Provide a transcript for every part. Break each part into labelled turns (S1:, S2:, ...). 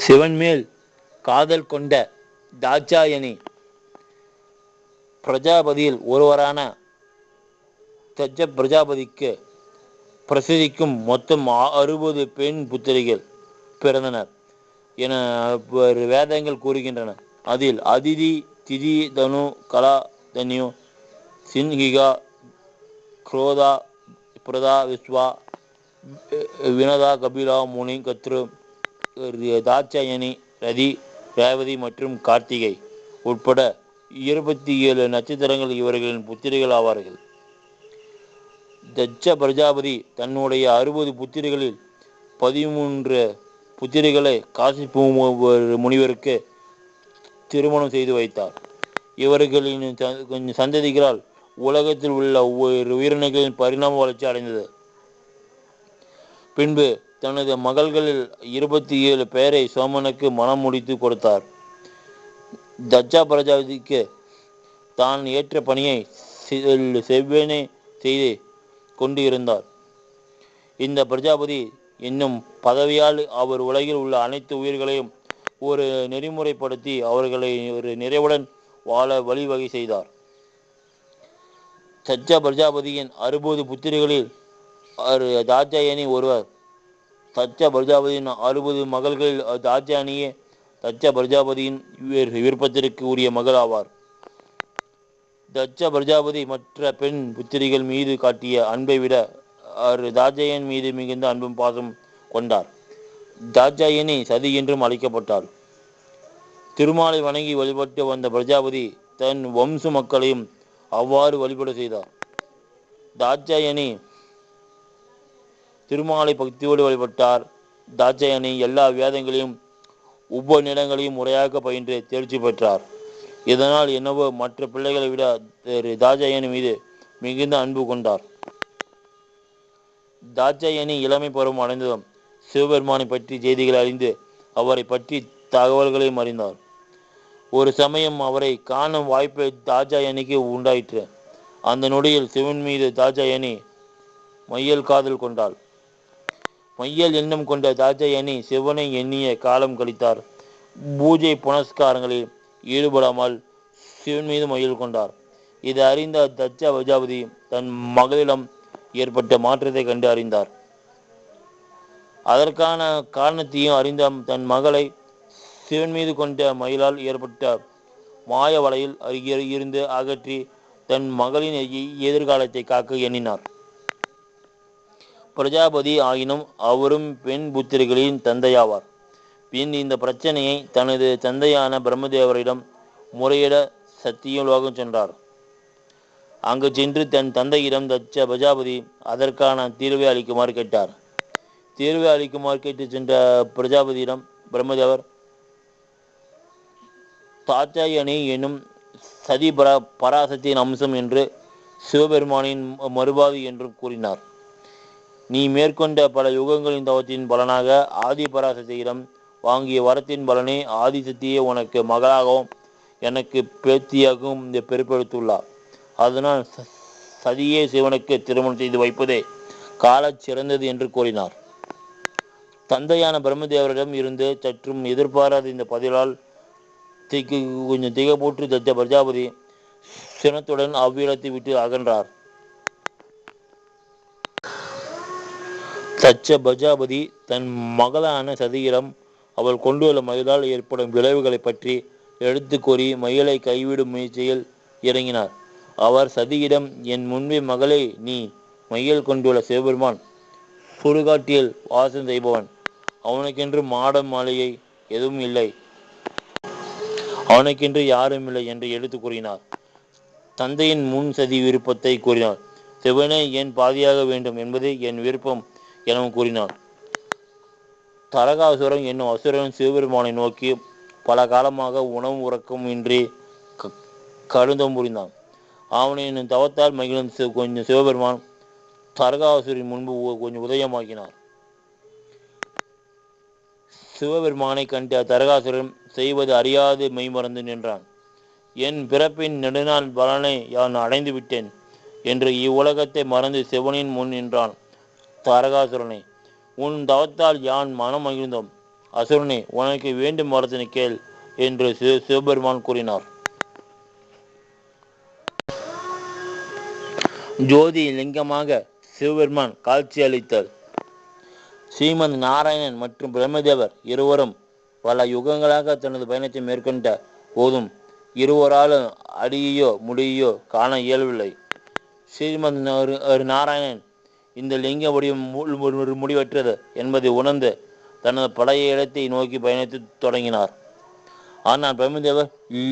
S1: சிவன் மேல் காதல் கொண்ட தாட்சாயணி பிரஜாபதியில் ஒருவரான தட்ச பிரஜாபதிக்கு பிரசித்திக்கும் மொத்தம் 60 பெண் புத்திரிகள் பிறந்தனர் என வேதங்கள் கூறுகின்றன. அதில் அதிதி, திதி, தனு, கலா, தன்யு, சின்ஹிகா, குரோதா, பிரதா, விஸ்வா, வினதா, கபிலா, முனி, கத்ரு, தாட்சாயணி, ரதி, ரேவதி மற்றும் கார்த்திகை உட்பட 27 நட்சத்திரங்கள் இவர்களின் புத்திரிகள் ஆவார்கள். தட்ச பிரஜாபதி தன்னுடைய 60 புத்திரிகளில் 13 புத்திரிகளை காசிப்பு முனிவருக்கு திருமணம் செய்து வைத்தார். இவர்களின் சந்ததிகளால் உலகத்தில் உள்ள உயிரினங்களின் பரிணாம வளர்ச்சி அடைந்தது. பின்பு தனது மகள்களில் 27 பேரை சோமனுக்கு மனம் முடித்து கொடுத்தார். தட்ச பிரஜாபதிக்கு தான் ஏற்ற பணியை செவ்வனே செய்து கொண்டு இருந்தார். இந்த பிரஜாபதி என்னும் பதவியால் அவர் உலகில் உள்ள அனைத்து உயிர்களையும் ஒரு நெறிமுறைப்படுத்தி அவர்களை ஒரு நிறைவுடன் வாழ வழிவகை செய்தார். தட்ச பிரஜாபதியின் 60 புத்திரிகளில் தாட்சாயணி ஒருவர். தட்ச பிரஜாபதியின் 60 மகள்களில் தாட்சாயணியே தட்ச பிரஜாபதியின் விருப்பத்திற்கு உரிய மகள் ஆவார். தட்ச பிரஜாபதி மற்ற பெண் புத்திரிகள் மீது காட்டிய அன்பை விட தாட்சாயணி மீது மிகுந்த அன்பும் பாசம் கொண்டார். தாட்சாயணி சதி என்றும் அழைக்கப்பட்டார். திருமாலை வணங்கி வழிபட்டு வந்த பிரஜாபதி தன் வம்ச மக்களையும் அவ்வாறு வழிபட செய்தார். தாட்சாயணி திருமாலை பக்தியோடு வழிபட்டார். தாட்சாயணி எல்லா வேதங்களையும் உபநிடங்களையும் முறையாக பயின்று தேர்ச்சி பெற்றார். இதனால் என்னவோ மற்ற பிள்ளைகளை விட தாட்சாயணி மீது மிகுந்த அன்பு கொண்டார். தாட்சாயணி இளமை பருவம் அடைந்ததும் சிவபெருமானை பற்றி செய்திகளை அறிந்து அவரை பற்றி தகவல்களையும் அறிந்தார். ஒரு சமயம் அவரை காணும் வாய்ப்பு தாட்சாயணிக்கு உண்டாயிற்று. அந்த நொடியில் சிவன் மீது தாட்சாயணி மையல் காதல் கொண்டாள். மையல் எண்ணம் கொண்ட தாட்சாயணி சிவனை எண்ணிய காலம் கழித்தார். பூஜை புனஸ்காரங்களில் ஈடுபடாமல் சிவன் மீது மையல் கொண்டார். இதை அறிந்த தட்ச பிரஜாபதி தன் மகளிடம் ஏற்பட்ட மாற்றத்தை கண்டு அறிந்தார். அதற்கான காரணத்தையும் அறிந்த தன் மகளை சிவன் மீது கொண்ட மயிலால் ஏற்பட்ட மாய வலையில் இருந்து அகற்றி தன் மகளின் எதிர்காலத்தை காக்க எண்ணினார். பிரஜாபதி ஆயினும் அவரும் பெண் புத்திரிகளின் தந்தையாவார். பின் இந்த பிரச்சனையை தனது தந்தையான பிரம்மதேவரிடம் முறையிட சத்தியலோகம் சென்றார். அங்கு சென்று தன் தந்தையிடம் தட்ச பிரஜாபதி அதற்கான தீர்வை அளிக்குமாறு கேட்டார். தீர்வை அளிக்குமாறு கேட்டு சென்ற பிரஜாபதியிடம் பிரம்மதேவர் தாட்சாயணி எனும் சதி பராசத்தின் அம்சம் என்று சிவபெருமானின் மறுபாதி என்றும் கூறினார். நீ மேற்கொண்ட பல யுகங்களின் தவத்தின் பலனாக ஆதி பராசக்தியிடம் வாங்கிய வரத்தின் பலனை ஆதிசக்தியை உனக்கு மகளாகவும் எனக்கு பேத்தியாகவும் பெருப்படுத்தியுள்ளார். அதனால் சதியே சிவனுக்கு திருமணம் செய்து வைப்பதே கால சிறந்தது என்று கூறினார். தந்தையான பிரம்மதேவரிடம் இருந்து சற்றும் எதிர்பாராத இந்த பதிலால் கொஞ்சம் திகப்போற்று தட்ச பிரஜாபதி சினத்துடன் அவ்விடத்தை விட்டு அகன்றார். தட்ச பிரஜாபதி தன் மகளான சதியிடம் அவள் கொண்டுள்ள மயிலால் ஏற்படும் விளைவுகளை பற்றி எடுத்து கூறி மயிலை கைவிடும் முயற்சியில் இறங்கினார். அவர் சதியிடம், என் முன்பே மகளே, நீ மயில் கொண்டுள்ள சிவபெருமான் சுடுகாட்டில் வாசம் செய்பவன். அவனுக்கென்று மாடம் மாளிகை எதுவும் இல்லை, அவனுக்கென்று யாரும் இல்லை என்று எடுத்து கூறினார். தந்தையின் முன் சதி விருப்பத்தை கூறினார். சிவனே என் பாதியாக வேண்டும் என்பது என் விருப்பம் எனவும் கூறினான். தரகாசுரன் என்னும் அசுரன் சிவபெருமானை நோக்கி பல காலமாக உணவு உறக்கம் இன்றி கடுந்தம் புரிந்தான். அவனை என்னும் தவத்தால் மகிழும் கொஞ்சம் சிவபெருமான் தரகாசுரின் முன்பு கொஞ்சம் உதயமாக்கினார். சிவபெருமானை கண்ட தரகாசுரன் செய்வது அறியாது மெய்மறந்து நின்றான். என் பிறப்பின் நெடுநாள் பலனை யான் அடைந்து விட்டேன் என்று இவ்வுலகத்தை மறந்து சிவனின் முன் நின்றான். தரகாசுரனை, உன் தவத்தால் யான் மனம் மகிழ்ந்தோம். அசுரனே, உனக்கு வேண்டும் வரத்தினை கேள் என்று சிவபெருமான் கூறினார். ஜோதி லிங்கமாக சிவபெருமான் காட்சி அளித்தார். ஸ்ரீமத் நாராயணன் மற்றும் பிரம்மதேவர் இருவரும் பல யுகங்களாக தனது பயணத்தை மேற்கொண்ட போதும் இருவராலும் அடியோ முடியோ காண இயலவில்லை. ஸ்ரீமத் நாராயணன் இந்த லிங்க வடிவம் முடிவற்றது என்பதை உணர்ந்து தனது பழைய இடத்தை நோக்கி பயணித்து தொடங்கினார். ஆனால் பிரம்மதேவர்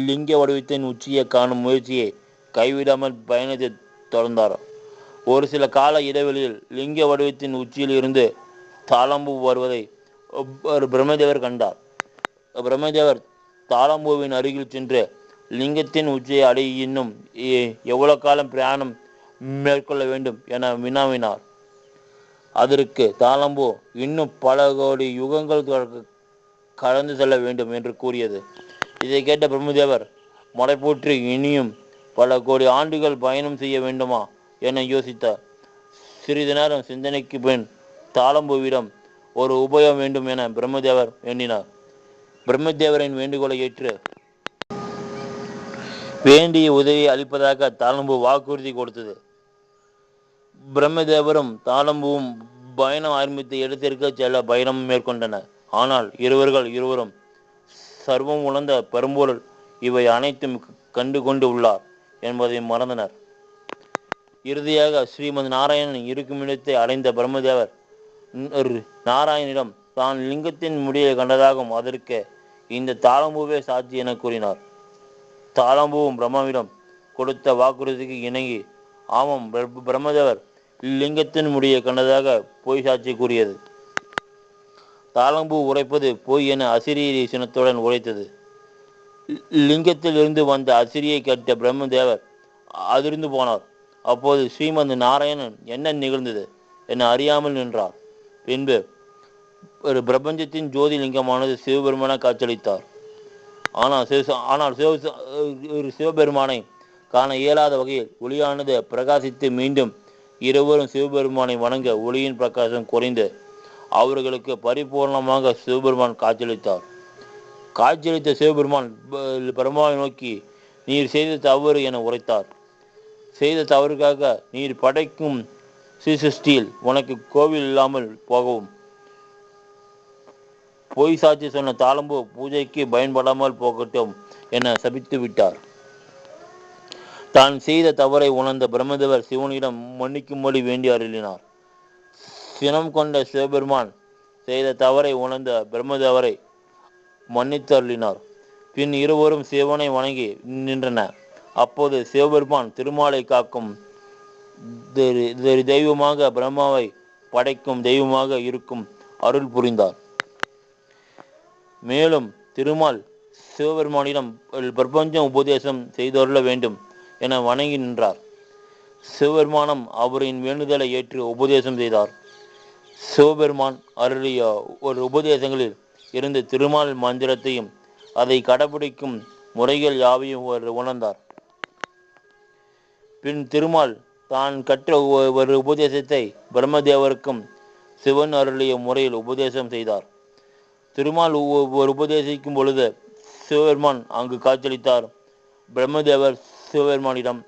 S1: லிங்க வடிவத்தின் உச்சியை காணும் முயற்சியை கைவிடாமல் பயணத்தை தொடர்ந்தார். ஒரு சில கால இடைவெளியில் லிங்க வடிவத்தின் உச்சியில் இருந்து தாளம்பூ வருவதை பிரம்மதேவர் கண்டார். பிரம்மதேவர் தாளம்பூவின் அருகில் சென்று லிங்கத்தின் உச்சியை அடைய இன்னும் எவ்வளவு காலம் பிரயாணம் மேற்கொள்ள வேண்டும் என வினாவினார். அதற்கு தாளம்பூ இன்னும் பல கோடி யுகங்கள் கடந்து செல்ல வேண்டும் என்று கூறியது. இதை கேட்ட பிரம்மதேவர் மடைபோற்றி இனியும் பல கோடி ஆண்டுகள் பயணம் செய்ய வேண்டுமா என யோசித்தார். சிறிது நேரம் சிந்தனைக்கு பின் தாளம்பூவிடம் ஒரு உபயம் வேண்டும் என பிரம்மதேவர் வேண்டினார். பிரம்மதேவரின் வேண்டுகோளை ஏற்று வேண்டிய உதவியை அளிப்பதாக தாளம்பூ வாக்குறுதி கொடுத்தது. பிரம்மதேவரும் தாளம்பூவும் பயணம் ஆரம்பித்த இடத்திற்கு செல்ல பயணம் மேற்கொண்டனர். ஆனால் இருவரும் சர்வம் உணர்ந்த பெரும்பொருள் இவை அனைத்தும் கண்டு கொண்டு உள்ளார் என்பதை மறந்தனர். இறுதியாக ஸ்ரீமத் நாராயணன் இருக்கும் இடத்தை அடைந்த பிரம்மதேவர் நாராயணனிடம் தான் லிங்கத்தின் முடியை கண்டதாகவும் அதற்கு இந்த தாளம்பூவே சாட்சி என கூறினார். தாளம்பூவும் பிரம்மாவிடம் கொடுத்த வாக்குறுதிக்கு இணங்கி ஆமாம், பிரம்மதேவர் லிங்கத்தின் முடியை கண்டதாக பொய் சாட்சி கூறியது. தாளம்பூ உரைப்பது பொய் என அசிரிய சினத்துடன் உரைத்தது. லிங்கத்தில் இருந்து வந்த அசிரியை கேட்ட பிரம்மதேவர் அதிர்ந்து போனார். அப்போது ஸ்ரீமத் நாராயணன் என்ன நிகழ்ந்தது என அறியாமல் நின்றார். பின்பு ஒரு பிரபஞ்சத்தின் ஜோதி லிங்கமானது சிவபெருமான காட்சியளித்தார். ஆனால் சிவபெருமானை காண இயலாத வகையில் ஒளியானது பிரகாசித்து மீண்டும் இருவரும் சிவபெருமானை வணங்க ஒளியின் பிரகாசம் குறைந்து அவர்களுக்கு பரிபூர்ணமாக சிவபெருமான் காட்சியளித்தார். காட்சியளித்த சிவபெருமான் பிரம்மாவை நோக்கி நீர் செய்த தவறு என உரைத்தார். செய்த தவறுக்காக நீர் படைக்கும் சிருஷ்டியில் உனக்கு கோவில் இல்லாமல் போகவும், பொய் சாட்சி சொன்ன தாளம்பூ பூஜைக்கு பயன்படாமல் போகட்டும் என சபித்து விட்டார். தான் செய்த தவறை உணர்ந்த பிரம்மதேவர் சிவனிடம் மன்னிக்கும்படி வேண்டி அருளினார். சினம் கொண்ட சிவபெருமான் செய்த தவறை உணர்ந்த பிரம்மதேவரை மன்னித்து அருளினார். பின் இருவரும் சிவனை வணங்கி நின்றனர். அப்போது சிவபெருமான் திருமாலை காக்கும் தெய்வமாக பிரம்மாவை படைக்கும் தெய்வமாக இருக்கும் அருள் புரிந்தார். மேலும் திருமால் சிவபெருமானிடம் பிரபஞ்சம் உபதேசம் செய்தருள வேண்டும் என வணங்கி நின்றார். சிவபெருமானம் அவரின் வேண்டுதலை ஏற்று உபதேசம் செய்தார். சிவபெருமான் அருளிய ஒரு உபதேசங்களில் இருந்து திருமால் மந்திரத்தையும் அதை கடைபிடிக்கும் முறைகள் யாவையும் உணர்ந்தார். பின் திருமால் தான் கற்ற ஒரு உபதேசத்தை பிரம்மதேவருக்கும் சிவன் அருளிய முறையில் உபதேசம் செய்தார். திருமால் ஒரு உபதேசிக்கும் பொழுது சிவபெருமான் அங்கு காட்சியளித்தார். பிரம்மதேவர் சிவபெருமானிடம்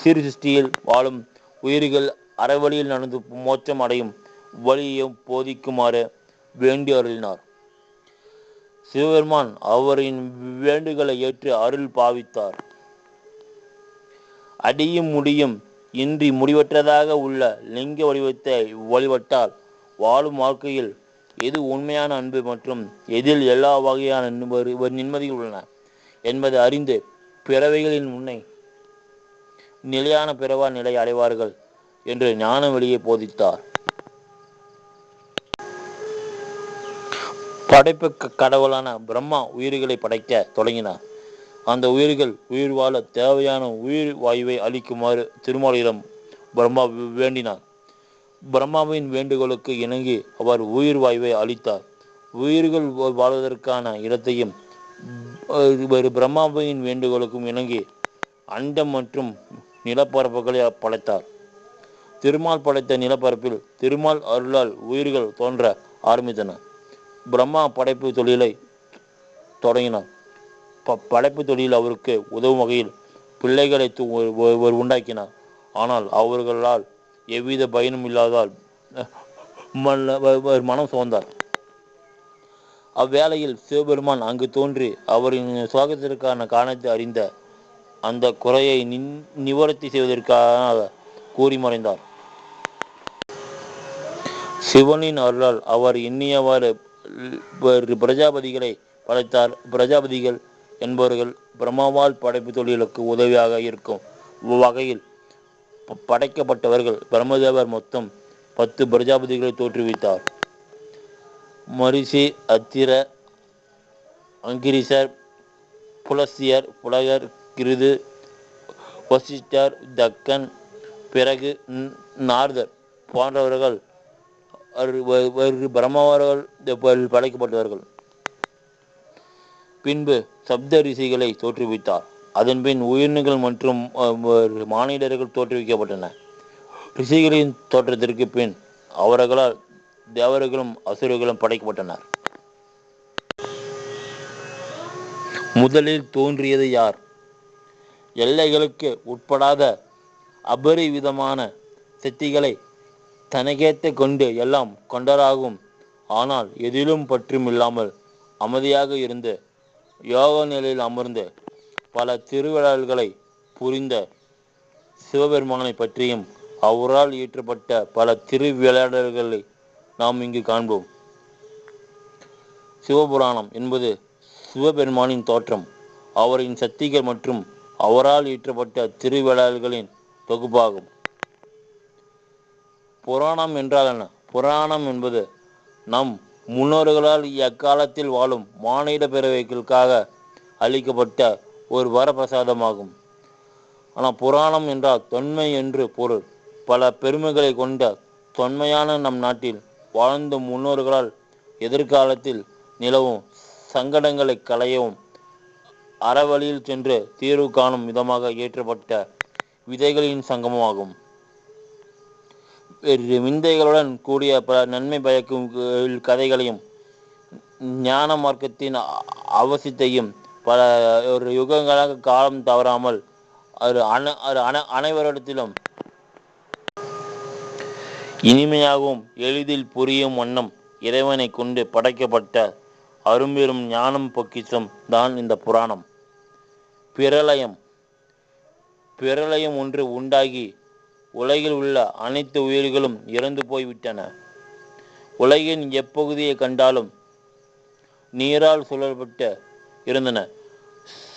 S1: சிருஷ்டியில் வாழும் உயிர்கள் அறவழியில் நடந்து மோட்சம் அடையும் வழியையும் போதிக்குமாறு வேண்டி அருளினார். சிவபெருமான் அவரின் வேண்டுகளை ஏற்று அருள் பாவித்தார். அடியும் முடியும் இன்றி முடிவற்றதாக உள்ள லிங்க வடிவத்தை வழிபட்டால் வாழும் வாழ்க்கையில் எது உண்மையான அன்பு மற்றும் எதில் எல்லா வகையான நிம்மதிகள் உள்ளன என்பதை அறிந்து பிறவைகளின் முன்னை நிலையான பிறவா நிலை அடைவார்கள் என்று ஞான வழியை போதித்தார். படைப்பு கடவுளான பிரம்மா உயிர்களை படைக்க தொடங்கினார். அந்த உயிர்கள் உயிர் வாழ தேவையான உயிர் வாயுவை அளிக்குமாறு திருமாலிடம் பிரம்மா வேண்டினார். பிரம்மாவின் வேண்டுகோளுக்கு இணங்கி அவர் உயிர் வாயுவை அளித்தார். உயிர்கள் வாழ்வதற்கான இடத்தையும் பிரம்மாவின் வேண்டுகோளுக்கும் இணங்கி அண்டம் மற்றும் நிலப்பரப்புகளை படைத்தார். திருமால் படைத்த நிலப்பரப்பில் திருமால் அருளால் உயிர்கள் தோன்ற ஆரம்பித்தன. பிரம்மா படைப்பு தொழிலை தொடங்கினார். படைப்பு தொழில் அவருக்கு உதவும் வகையில் பிள்ளைகளை உண்டாக்கினார். ஆனால் அவர்களால் எவ்வித பயனும் இல்லாததால் மனம் சோர்ந்தார். அவ்வேளையில் சிவபெருமான் அங்கு தோன்றி அவரின் சோகத்திற்கான காரணத்தை அறிந்த அந்த குறையை நிவர்த்தி செய்வதற்காக கூறி மறைந்தார். சிவனின் அருளால் அவர் எண்ணியவாறு பிரஜாபதிகளை படைத்தார். பிரஜாபதிகள் என்பவர்கள் பிரம்மாவால் படைப்பு தொழிலுக்கு உதவியாக இருக்கும் வகையில் படைக்கப்பட்டவர்கள். பிரம்மதேவர் மொத்தம் 10 பிரஜாபதிகளை தோற்றுவித்தார். மரிஷி, அத்திர, அங்கிரிசர், புலஸ்தியர், புலகர், கிருது, வசிஷ்டர், தக்கன், பிறகு நாரதர் போன்றவர்கள் பிரம்மவர்கள் படைக்கப்பட்டவர்கள். பின்பு சப்த ரிஷிகளை தோற்றுவித்தார். அதன்பின் உயிரினங்கள் மற்றும் மானிடர்கள் தோற்றுவிக்கப்பட்டன. ரிஷிகளின் தோற்றத்திற்கு பின் அவர்களால் தேவர்களும் அசுரர்களும் படைக்கப்பட்டனர். முதலில் தோன்றியது யார்? எல்லைகளுக்கு உட்படாத அபரிவிதமான சக்திகளை தனக்கேற்ற கொண்டு எல்லாம் கொண்டராகும். ஆனால் எதிலும் பற்றும் இல்லாமல் அமைதியாக இருந்து யோக நிலையில் அமர்ந்து பல திருவிழாக்களை புரிந்த சிவபெருமானை பற்றியும் அவரால் இயற்றப்பட்ட பல திருவிளையாடல்களை நாம் இங்கு காண்போம். சிவபுராணம் என்பது சிவபெருமானின் தோற்றம், அவரின் சக்திகள் மற்றும் அவரால் இயற்றப்பட்ட திருவிளையாடல்களின் தொகுப்பாகும். புராணம் என்றால் என்ன? புராணம் என்பது நம் முன்னோர்களால் அக்காலத்தில் வாழும் மானிட பிறவைகளுக்காக அளிக்கப்பட்ட ஒரு வரப்பிரசாதமாகும். ஆனால் புராணம் என்றால் தொன்மை என்று பொருள். பல பெருமைகளை கொண்ட தொன்மையான நம் நாட்டில் வாழ்ந்த முன்னோர்களால் எதிர்காலத்தில் நிலவும் சங்கடங்களை களையவும் அறவழியில் சென்று தீர்வு காணும் விதமாக இயற்றப்பட்ட விதைகளின் சங்கமமாகும். விந்தைகளுடன் கூடிய பல நன்மை பயக்கும் கதைகளையும் ஞான மார்க்கத்தின் அவசியத்தையும் பல யுகங்களாக காலம் தவறாமல் அனைவரிடத்திலும் இனிமையாகவும் எளிதில் புரியும் வண்ணம் இறைவனை கொண்டு படைக்கப்பட்ட அரும்பெரும் ஞானம் பொக்கிஷம் தான் இந்த புராணம். பிரளயம் ஒன்று உண்டாகி உலகில் உள்ள அனைத்து உயிர்களும் இறந்து போய்விட்டன. உலகின் எப்பகுதியை கண்டாலும் நீரால் சூழப்பட்டு இருந்தன.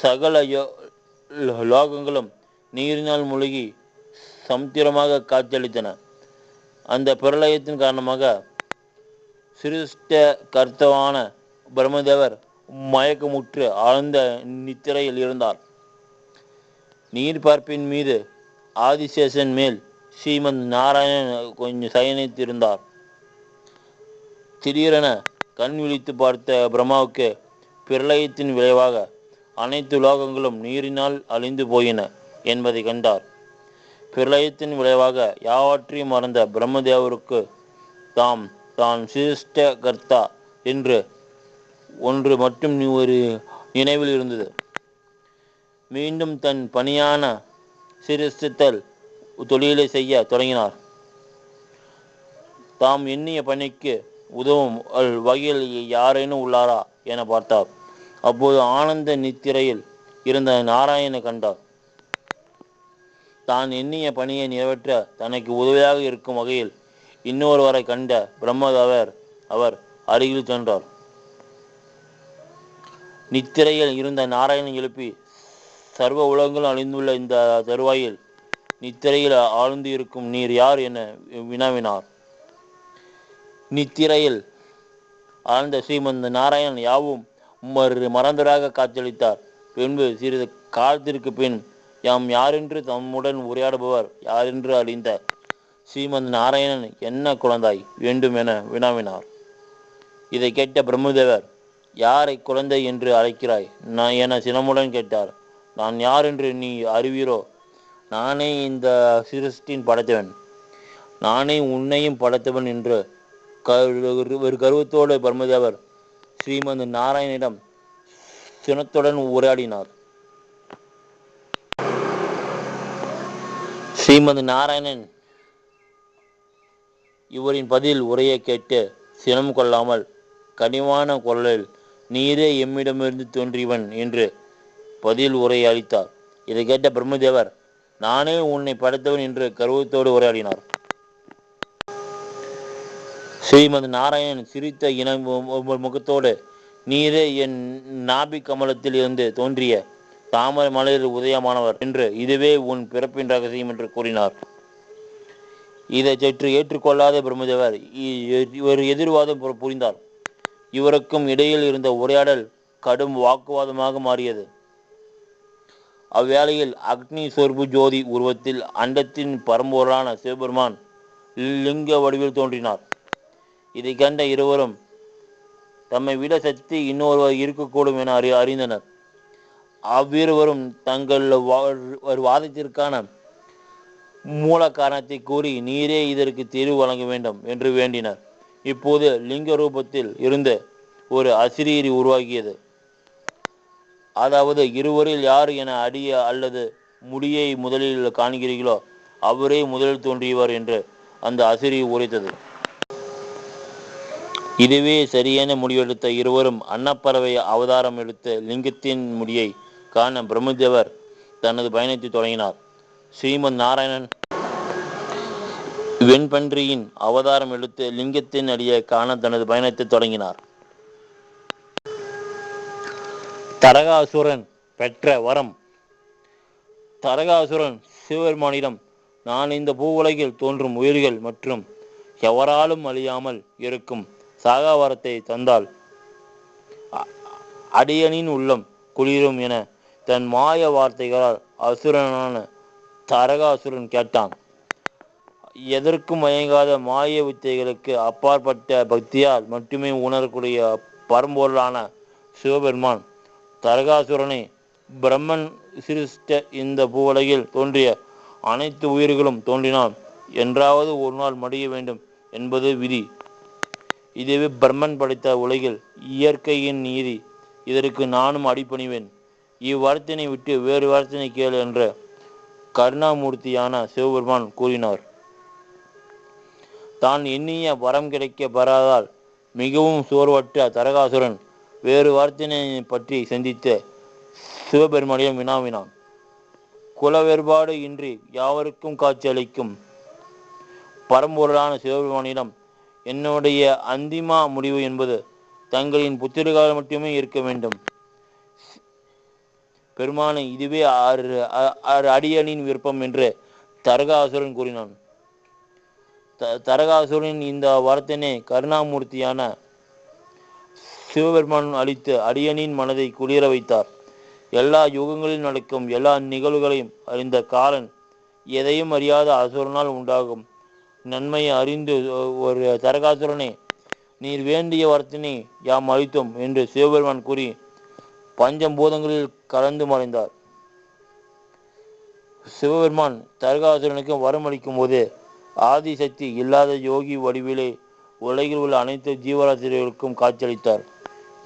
S1: சகல லோகங்களும் நீரினால் மூழ்கி சமுத்திரமாக காட்சியளித்தன. அந்த பிரளயத்தின் காரணமாக சிருஷ்ட கர்த்தாவான பிரம்மதேவர் மயக்கமுற்று ஆழ்ந்த நித்திரையில் இருந்தார். நீர்பரப்பின் மீது ஆதிசேஷன் மேல் ஸ்ரீமன் நாராயணன் கொஞ்சம் சயனித்திருந்தார். திடீரென கண் விழித்து பார்த்த பிரம்மாவுக்கு பிரளயத்தின் விளைவாக அனைத்து லோகங்களும் நீரினால் அழிந்து போயின என்பதை கண்டார். பிரளயத்தின் விளைவாக யாவற்றையும் மறந்த பிரம்மதேவருக்கு தான் சிருஷ்ட கர்த்தா என்று ஒன்று மட்டும் ஒரு நினைவில் இருந்தது. மீண்டும் தன் பணியான சிருஷ்டித்தல் தொழிலை செய்ய தொடங்கினார். தாம் எண்ணிய பணிக்கு உதவும் வகையில் யாரேனும் உள்ளாரா என பார்த்தார். அப்போது ஆனந்த நித்திரையில் இருந்த நாராயணனை கண்டார். தான் எண்ணிய பணியை நிறைவேற்ற தனக்கு உதவியாக இருக்கும் வகையில் இன்னொருவரை கண்ட பிரம்மதேவர் அவர் அருகில் சென்றார். நித்திரையில் இருந்த நாராயணன் எழுப்பி, சர்வ உலகங்களும் அழிந்துள்ள இந்த தருவாயில் நித்திரையில் ஆழ்ந்து இருக்கும் நீர் யார் என வினாவினார். நித்திரையில் ஆழ்ந்த ஸ்ரீமந்த நாராயணன் யாவும் மறந்தராக காட்சியளித்தார். பின்பு சிறிது காலத்திற்கு பின் யாம் யாரென்று தம்முடன் உரையாடுபவர் யாரென்று அறிந்த ஸ்ரீமந்த் நாராயணன், என்ன குழந்தாய் வேண்டும் என வினாவினார். இதை கேட்ட பிரம்மதேவர், யாரை குழந்தை என்று அழைக்கிறாய் என சினமுடன் கேட்டார். நான் யார் என்று நீ அறிவீரோ? நானே இந்த சிருஷ்டின் படைத்தவன். நானே உன்னையும் படைத்தவன் என்று ஒரு கருவத்தோடு பிரம்மதேவர் ஸ்ரீமத் நாராயணனிடம் சினத்துடன் உரையாடினார். ஸ்ரீமத் நாராயணன் இவரின் பதில் உரையை கேட்டு சினம் கொள்ளாமல் கனிவான குரலில் நீரே எம்மிடமிருந்து தோன்றியவன் என்று பதில் உரையை அளித்தார். இதை கேட்ட பிரம்மதேவர் நானே உன்னை படைத்தவன் என்று கர்வத்தோடு உரையாடினார். ஸ்ரீமத் நாராயணன் சிரித்த முகத்தோடு நீரே என் நாபி கமலத்தில் இருந்து தோன்றிய தாமரை மலரில் உதயமானவர் என்று இதுவே உன் பிறப்பின் ரகசியம் என்று கூறினார். இதை சற்று ஏற்றுக்கொள்ளாத பிரம்மதேவர் ஒரு எதிர்வாதம் புரிந்தார். இவருக்கும் இடையில் இருந்த உரையாடல் கடும் வாக்குவாதமாக மாறியது. அவ்வேளையில் அக்னி சொர்பு ஜோதி உருவத்தில் அண்டத்தின் பரம்பொருளான சிவபெருமான் லிங்க வடிவில் தோன்றினார். இதை கண்ட இருவரும் தம்மை விட சக்தி இன்னொருவர் இருக்கக்கூடும் என அறிந்தனர். அவ்விருவரும் தங்கள் வாதத்திற்கான மூல காரணத்தை கூறி நீரே இதற்கு தீர்வு வழங்க வேண்டும் என்று வேண்டினர். இப்போது லிங்க ரூபத்தில் இருந்து ஒரு அசிரீரி உருவாகியது. அதாவது இருவரில் யார் என அடிய அல்லது முடியை முதலில் காண்கிறீர்களோ அவரே முதலில் தோன்றியவர் என்று அந்த அசிரி உரைத்தது. இதுவே சரியென முடிவெடுத்த இருவரும் அன்னப்பறவை அவதாரம் எடுத்து லிங்கத்தின் முடியை காண பிரம்மதேவர் தனது பயணத்தை தொடங்கினார். ஸ்ரீமத் நாராயணன் வெண்பன்றியின் அவதாரம் எடுத்து லிங்கத்தின் அடியை காண தனது பயணத்தை தொடங்கினார். தரகாசுரன் பெற்ற வரம். தரகாசுரன் சிவபெருமானிடம் நான் இந்த பூவுலகில் தோன்றும் உயிர்கள் மற்றும் எவராலும் அழியாமல் இருக்கும் சாகாவரத்தை தந்தால் அடியனின் உள்ளம் குளிரும் என தன் மாய வார்த்தைகளால் அசுரனான தரகாசுரன் கேட்டான். எதற்கும் மயங்காத மாய வித்தைகளுக்கு அப்பாற்பட்ட பக்தியால் மட்டுமே உணரக்கூடிய பரம்பொருளான சிவபெருமான் தரகாசுரனை பிரம்மன் சிருஷ்ட இந்த பூவுலகில் தோன்றிய அனைத்து உயிர்களும் தோன்றினால் என்றாவது ஒரு நாள் மடிய வேண்டும் என்பது விதி. இதுவே பிரம்மன் படைத்த உலகில் இயற்கையின் நீதி. இதற்கு நானும் அடிபணிவேன். இவ்வரத்தினை விட்டு வேறு வரத்தினை கேள் என்ற கருணாமூர்த்தியான சிவபெருமான் கூறினார். தான் எண்ணிய வரம் கிடைக்க பெறாதால் மிகவும் சோர்வற்ற தரகாசுரன் வேறு வார்த்தையினை பற்றி சிந்தித்து சிவபெருமானிடம் வினாவினான். குல வேறுபாடு இன்றி யாவருக்கும் காட்சி அளிக்கும் பரம்பொருளான சிவபெருமானிடம் என்னுடைய அந்திமா முடிவு என்பது தங்களின் புத்திரர்கள் மட்டுமே இருக்க வேண்டும். பெருமானை இதுவே அடியனின் விருப்பம் என்று தரகாசுரன் கூறினான். தரகாசுரனின் இந்த வரத்தினை கருணாமூர்த்தியான சிவபெருமான் அளித்து அடியனின் மனதை குளிர வைத்தார். எல்லா யுகங்களில் நடக்கும் எல்லா நிகழ்வுகளையும் அறிந்த காலன் எதையும் அறியாத அசுரனால் உண்டாகும் நன்மையை அறிந்து ஒரு தரகாசுரனே நீர் வேண்டிய வரத்தினை யாம் அளித்தோம் என்று சிவபெருமான் கூறி பஞ்சபூதங்களில் கலந்து மறைந்தார். சிவபெருமான் தரகாசுரனுக்கு வரம் அளிக்கும் போது ஆதிசக்தி இல்லாத யோகி வடிவிலே உலகில் உள்ள அனைத்து ஜீவராசிகளுக்கும் காட்சியளித்தார்.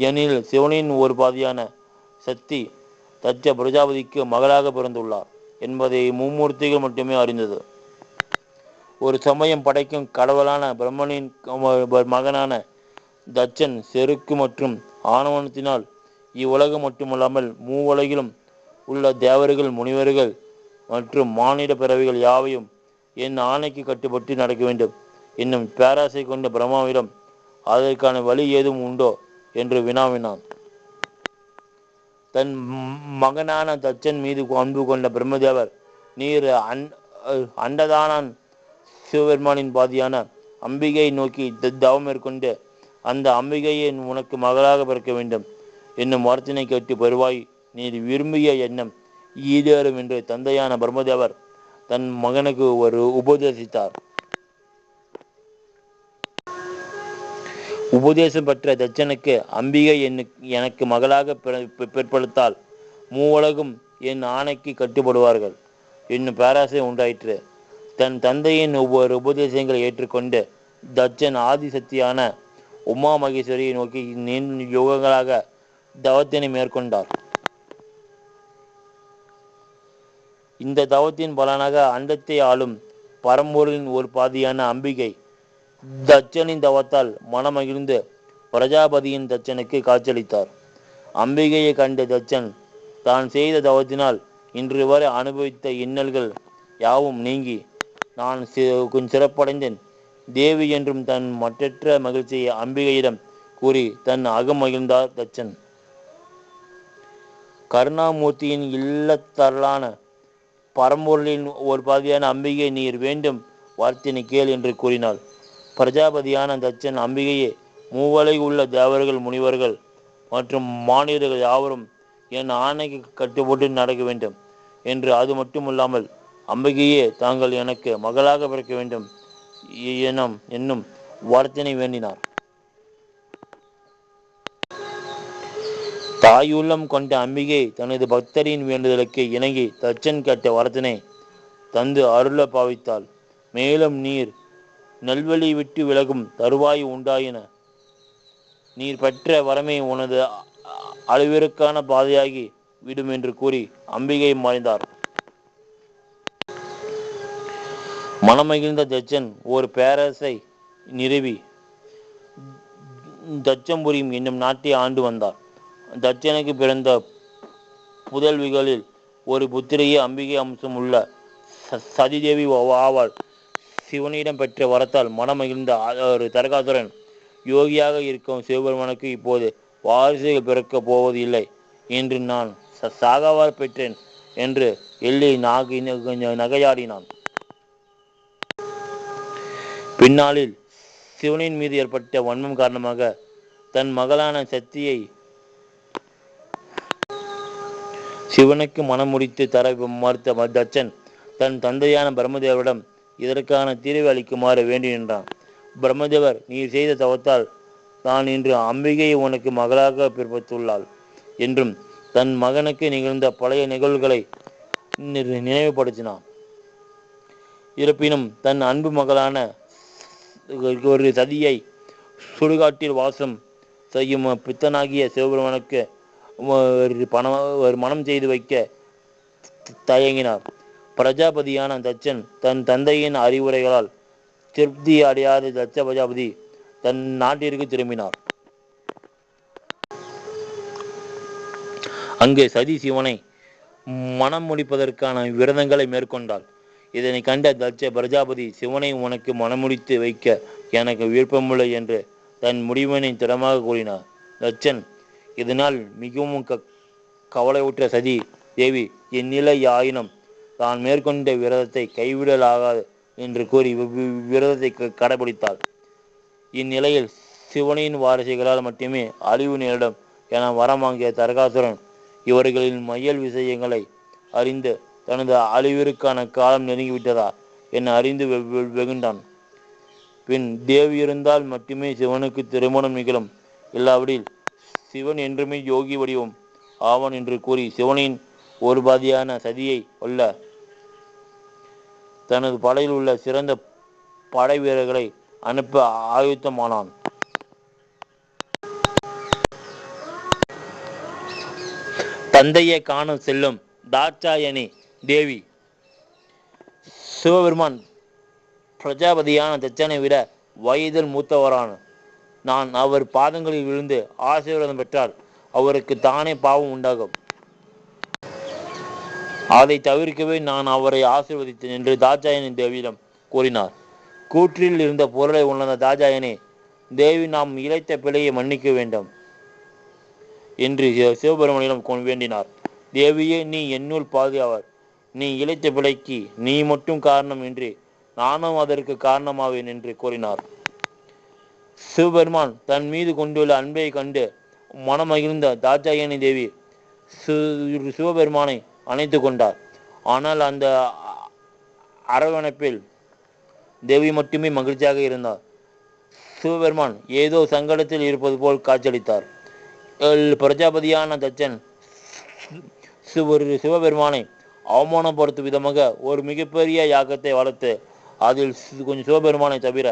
S1: எனில் சிவனின் ஒரு பாதியான சக்தி தச்ச பிரஜாபதிக்கு மகளாக பிறந்துள்ளார் என்பதை மும்மூர்த்திகள் மட்டுமே அறிந்தது. ஒரு சமயம் படைக்கும் கடவுளான பிரம்மனின் மகனான தச்சன் செருக்கு மற்றும் ஆணவனத்தினால் இவ்வுலகம் மட்டுமல்லாமல் மூவுலகிலும் உள்ள தேவர்கள் முனிவர்கள் மற்றும் மானிட பிறவிகள் யாவையும் என் ஆணைக்கு கட்டுப்பட்டு நடக்க வேண்டும் என்னும் பேராசை கொண்ட பிரம்மாவிடம் அதற்கான வழி ஏதும் உண்டோ என்று வினாவினான். தன் மகனான தச்சன் மீது அன்பு கொண்ட பிரம்மதேவர் நீர் அண்டதானான் சிவபெருமானின் பாதியான அம்பிகையை நோக்கி தவம் மேற்கொண்டு அந்த அம்பிகையை உனக்கு மகளாக பிறக்க வேண்டும் என்னும் வார்த்தையை கேட்டு பெறுவாய். நீர் விரும்பிய எண்ணம் ஈடேறும் என்று தந்தையான பிரம்மதேவர் தன் மகனுக்கு ஒரு உபதேசித்தார். உபதேசம் பெற்ற தச்சனுக்கு அம்பிகை எனக்கு மகளாக பிற்படுத்தால் மூவுலகும் என் ஆணைக்கு கட்டுப்படுவார்கள் என்னும் பேராசை உண்டாயிற்று. தன் தந்தையின் ஒவ்வொரு உபதேசங்களை ஏற்றுக்கொண்டு தட்சன் ஆதிசக்தியான உமா மகேஸ்வரியை நோக்கி யுகங்களாக தவத்தினை மேற்கொண்டார். இந்த தவத்தின் பலனாக அண்டத்தை ஆளும் பரம்பொருளின் ஒரு பாதியான அம்பிகை தட்சனின் தவத்தால் மனமகிழ்ந்து பிரஜாபதியின் தட்சனுக்கு காட்சியளித்தார். அம்பிகையை கண்ட தட்சன் தான் செய்த தவத்தினால் இன்று வரை அனுபவித்த இன்னல்கள் யாவும் நீங்கி நான் சிறப்படைந்தேன் தேவி என்றும் தன் மற்றற்ற மகிழ்ச்சியை அம்பிகையிடம் கூறி தன் அகமகிழ்ந்தார் தட்சன். கருணாமூர்த்தியின் இல்லத்தரலான பரம்பொருளின் ஒரு பாதியான அம்பிகை நீர் வேண்டும் வார்த்தினை கேள் என்று கூறினாள். பிரஜாபதியான தட்சன் அம்பிகையே மூவலை உள்ள தேவர்கள் முனிவர்கள் மற்றும் மானிடர்கள் யாவரும் என் ஆணைக்கு கட்டுப்பட்டு நடக்க வேண்டும் என்று, அது மட்டுமல்லாமல் அம்பிகையே தாங்கள் எனக்கு மகளாக பிறக்க வேண்டும் என்னும் வார்த்தினை வேண்டினார். தாயுள்ளம் கொண்ட அம்பிகை தனது பக்தரின் வேண்டுதலுக்கு இணங்கி தட்சன் கேட்ட வரத்தினை தந்து அருள பாவித்தாள். மேலும் நீர் நல்வழி விட்டு விலகும் தருவாய் உண்டாயின. நீர் பெற்ற வரமே உனது அழிவிற்கான பாதையாகி விடும் என்று கூறி அம்பிகை மறைந்தார். மனமகிழ்ந்த தட்சன் ஒரு பேரரசை நிறுவி தட்சம்புரியும் என்னும் நாட்டை ஆண்டு வந்தார். தட்சனுக்கு பிறந்த புதல்விகளில் ஒரு புத்திரையே அம்பிகை அம்சம் உள்ள சதிதேவி ஆவாள். சிவனிடம் பெற்ற வரத்தால் மனமகிழ்ந்த ஒரு தரகாசுரன் யோகியாக இருக்கும் சிவபெருமானுக்கு இப்போது வாரிசுகள் பிறக்கப் போவது இல்லை என்று நான் சாகவால் பெற்றேன் என்று எள்ளி நகையாடினான். பின்னாளில் சிவனின் மீது ஏற்பட்ட வன்மம் காரணமாக தன் மகளான சக்தியை சிவனுக்கு மனம் முடித்து தர மறுத்த தட்சன் தன் தந்தையான பிரம்மதேவரிடம் இதற்கான தீர்வை அளிக்குமாறு வேண்டி நின்றான். பிரம்மதேவர் நீர் செய்த தவத்தால் தான் இன்று அம்பிகை உனக்கு மகளாக பிறப்புள்ளாள் என்றும் தன் மகனுக்கு நிகழ்ந்த பழைய நிகழ்வுகளை நினைவுபடுத்தினான். இருப்பினும் தன் அன்பு மகளான ஒரு சதியை சுடுகாட்டில் வாசம் செய்யும் பித்தனாகிய சிவபெருமானுக்கு மனம் செய்து வைக்க தயங்கினார். பிரஜாபதியான தட்சன் தன் தந்தையின் அறிவுரைகளால் திருப்தி அடையாத தட்ச பிரஜாபதி தன் நாட்டிற்கு திரும்பினார். அங்கு சதி சிவனை மனம் முடிப்பதற்கான விரதங்களை மேற்கொண்டாள். இதனை கண்ட தட்ச பிரஜாபதி சிவனை உனக்கு மனமுடித்து வைக்க எனக்கு விருப்பமில்லை என்று தன் முடிவினை திடமாக கூறினார். தட்சன் இதனால் மிகவும் கவலையுற்ற சதி தேவி என் நிலை ஆயினும் தான் மேற்கொண்ட விரதத்தை கைவிடலாகாது என்று கூறி விரதத்தை கடைபிடித்தாள். இந்நிலையில் சிவனின் வாரிசுகளால் மட்டுமே அழிவு நேரிடும் என வரம் வாங்கிய தரகாசுரன் இவர்களின் மையல் விஷயங்களை அறிந்து தனது அழிவிற்கான காலம் நெருங்கிவிட்டதா என அறிந்து வெகுண்டான். பின் தேவி இருந்தால் மட்டுமே சிவனுக்கு திருமணம் நிகழும், இல்லாவிடில் சிவன் என்றுமே யோகி வடிவம் ஆவன் என்று கூறி சிவனின் ஒரு பாதியான சதியை உள்ள தனது படையில் உள்ள சிறந்த படை வீரர்களை அனுப்ப ஆயுத்தமானான். தந்தையை காண செல்லும் தாட்சாயணி தேவி சிவபெருமான் பிரஜாபதியான தட்சனை விட வயதில் மூத்தவரான நான் அவர் பாதங்களில் விழுந்து ஆசீர்வாதம் பெற்றால் அவருக்கு தானே பாவம் உண்டாகும். அதை தவிர்க்கவே நான் அவரை ஆசீர்வதித்தேன் என்று தாட்சாயணி தேவியிடம் கூறினார். கூற்றில் இருந்த பொருளை உணர்ந்த தாட்சாயணி தேவி நாம் இழைத்த பிழையை மன்னிக்க வேண்டும் என்று சிவபெருமானிடம் வேண்டினார். தேவியே நீ என்னுள் பாதியாவர், நீ இழைத்த பிழைக்கு நீ மட்டும் காரணம் என்று நானும் அதற்கு காரணமாவேன் என்று கூறினார். சிவபெருமான் தன் மீது கொண்டுள்ள அன்பை கண்டு மனமகிழ்ந்த தாட்சாயணி தேவி சிவபெருமானை அணைத்து கொண்டார். ஆனால் அந்த அரவணைப்பில் தேவி மட்டுமே மகிழ்ச்சியாக இருந்தார். சிவபெருமான் ஏதோ சங்கடத்தில் இருப்பது போல் காட்சியளித்தார். பிரஜாபதியான தட்சன் சிவபெருமானை அவமானப்படுத்தும் விதமாக ஒரு மிகப்பெரிய யாகத்தை வளர்த்து அதில் கொஞ்சம் சிவபெருமானை தவிர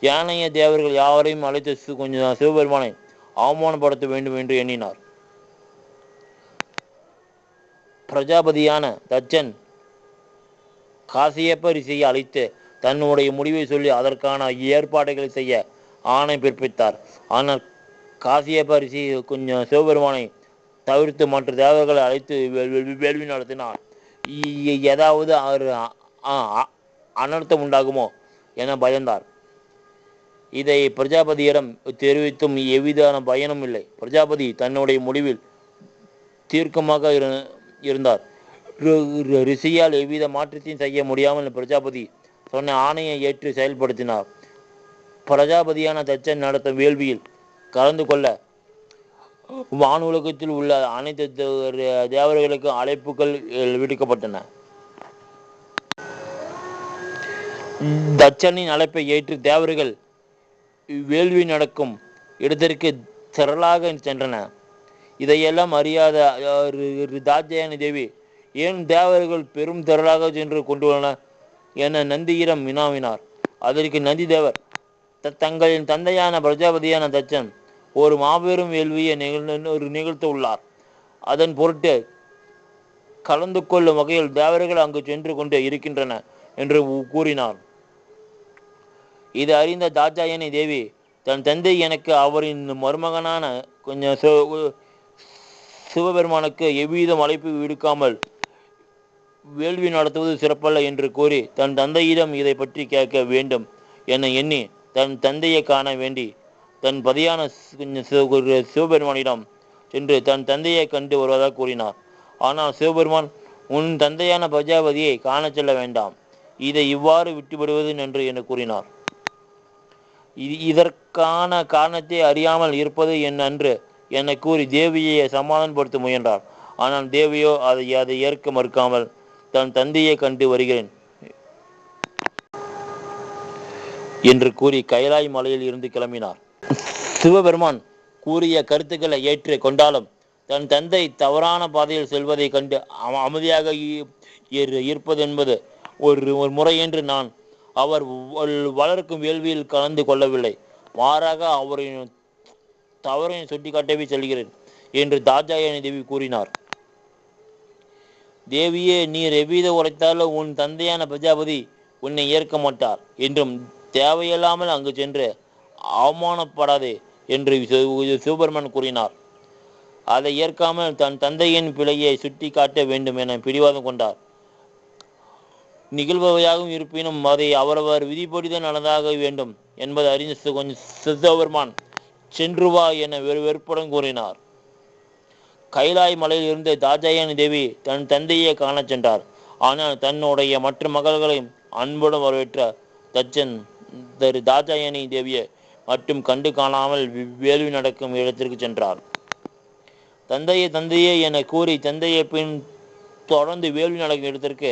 S1: யானைய தேவர்கள் யாவரையும் அழைத்து கொஞ்சம் சிவபெருமானை அவமானப்படுத்த வேண்டும் என்று எண்ணினார். பிரஜாபதியான தச்சன் காசியப்ப ரிஷியை அழைத்து தன்னுடைய முடிவை சொல்லி அதற்கான ஏற்பாடுகளை செய்ய ஆணை பிறப்பித்தார். ஆனால் காசியப்ப ரிஷி கொஞ்சம் சிவபெருமானை தவிர்த்து மற்ற தேவர்களை அழைத்து வேள்வி நடத்தினார். ஏதாவது அனர்த்தம் உண்டாகுமோ என பயந்தார். இதை பிரஜாபதியிடம் தெரிவித்தும் எவ்விதான பயனும் இல்லை. பிரஜாபதி தன்னுடைய முடிவில் தீர்க்கமாக இருந்தார். ரிஷியால் எவ்வித மாற்றத்தையும் செய்ய முடியாமல் பிரஜாபதி சொன்ன ஆணையை ஏற்று செயல்படுத்தினார். பிரஜாபதியான தச்சன் நடத்தும் வேள்வியில் கலந்து கொள்ள வானுலகத்தில் உள்ள அனைத்து தேவர்களுக்கு அழைப்புகள் விடுக்கப்பட்டன. தச்சனின் அழைப்பை ஏற்று தேவர்கள் வேள்வி நடக்கும் இடத்திற்கு திரளாக சென்றன. இதையெல்லாம் அறியாத தாட்சாயணி தேவி ஏன் தேவர்கள் பெரும் திரளாக சென்று கொண்டுள்ளனர் என நந்தியிடம் வினாவினார். அதற்கு நந்தி தேவர் தங்களின் தந்தையான பிரஜாபதியான தச்சன் ஒரு மாபெரும் வேள்வியை நிகழ்த்த உள்ளார். அதன் பொருட்டு கலந்து கொள்ளும் வகையில் தேவர்கள் அங்கு சென்று கொண்டு இருக்கின்றன என்று கூறினார். இது அறிந்த தாட்சாயணி தேவி தன் தந்தை எனக்கு அவரின் மருமகனான கொஞ்சம் சிவபெருமானுக்கு எவ்விதம் அழைப்பு விடுக்காமல் வேள்வி நடத்துவது சிறப்பல்ல என்று கூறி தன் தந்தையிடம் இதை பற்றி கேட்க வேண்டும் என எண்ணி தன் தந்தையை காண வேண்டி தன் பதியான சிவபெருமானிடம் சென்று தன் தந்தையை கண்டு வருவதாக கூறினார். ஆனால் சிவபெருமான், உன் தந்தையான பிரஜாபதியை காண செல்ல வேண்டாம், இதை இவ்வாறு விட்டுவிடுவது என்று என கூறினார். இதற்கான காரணத்தை அறியாமல் இருப்பது என் அன்று என கூறி தேவியை சமாதானப்படுத்த முயன்றார். ஆனால் தேவியோ அதை ஏற்க மறுக்காமல் தன் தந்தையை கண்டு வருகிறேன் என்று கூறி கைலாய் மலையில் இருந்து கிளம்பினார். சிவபெருமான் கூறிய கருத்துக்களை ஏற்று கொண்டாலும் தன் தந்தை தவறான பாதையில் செல்வதை கண்டு அமைதியாக இருப்பது என்பது ஒரு முறை என்று நான் அவர் வளர்க்கும் வேள்வியில் கலந்து கொள்ளவில்லை, மாறாக அவரின் தவறை சுட்டிக்காட்டவே செல்கிறேன் என்று தாட்சாயணி தேவி கூறினார். தேவியே, நீர் எவ்வித உரைத்தாலும் உன் தந்தையான பிரஜாபதி உன்னை ஏற்க மாட்டார் என்றும் தேவையில்லாமல் அங்கு சென்று அவமானப்படாதே என்று சிவபெருமான் கூறினார். அதை ஏற்காமல் தன் தந்தையின் பிழையை சுட்டி காட்ட வேண்டும் என பிடிவாதம் கொண்டார். நிகழ்வையாகவும் இருப்பினும் அதை அவரவர் விதிப்படிதான் நடந்தாக வேண்டும் என்பதை அறிந்து கொஞ்சம் சிவபெருமான் சென்று வா என வெறுப்புடன் கூறினார். கைலாய் மலையில் இருந்து தாட்சாயணி தேவி தன் தந்தையை காண சென்றார். ஆனால் தன்னுடைய மற்ற மகள்களையும் அன்புடன் வரவேற்ற தச்சன் தாட்சாயணி தேவியை மட்டும் கண்டு காணாமல் வேள்வி நடக்கும் இடத்திற்கு சென்றார். தந்தையே என கூறி தந்தையை பின் தொடர்ந்து வேள்வி நடக்கும் இடத்திற்கு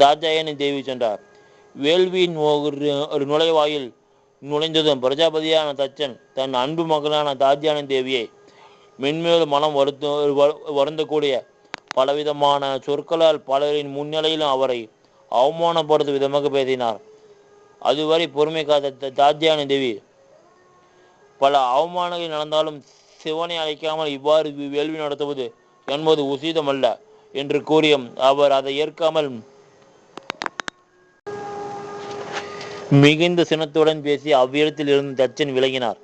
S1: தாட்சாயணி தேவி சென்றார். வேள்வியின் ஒரு நுழைவாயில் நுழைந்ததும் பிரஜாபதியான தச்சன் தன் அன்பு மகளான தாட்சாயணி தேவியை மென்மேலும் மனம் வருந்தக்கூடிய பலவிதமான சொற்களால் பலரின் முன்னிலையிலும் அவரை அவமானப்படுத்தும் விதமாக பேசினார். அதுவரை பொறுமை காத்த தாட்சாயணி தேவி பல அவமானங்கள் நடந்தாலும் சிவனை அழைக்காமல் இவ்வாறு வேள்வி நடத்துவது என்பது உசிதமல்ல என்று கூறியும் அவர் அதை ஏற்காமல் மிகுந்த சினத்துடன் பேசி அவ்விடத்தில் இருந்து தச்சன் விலகினார்.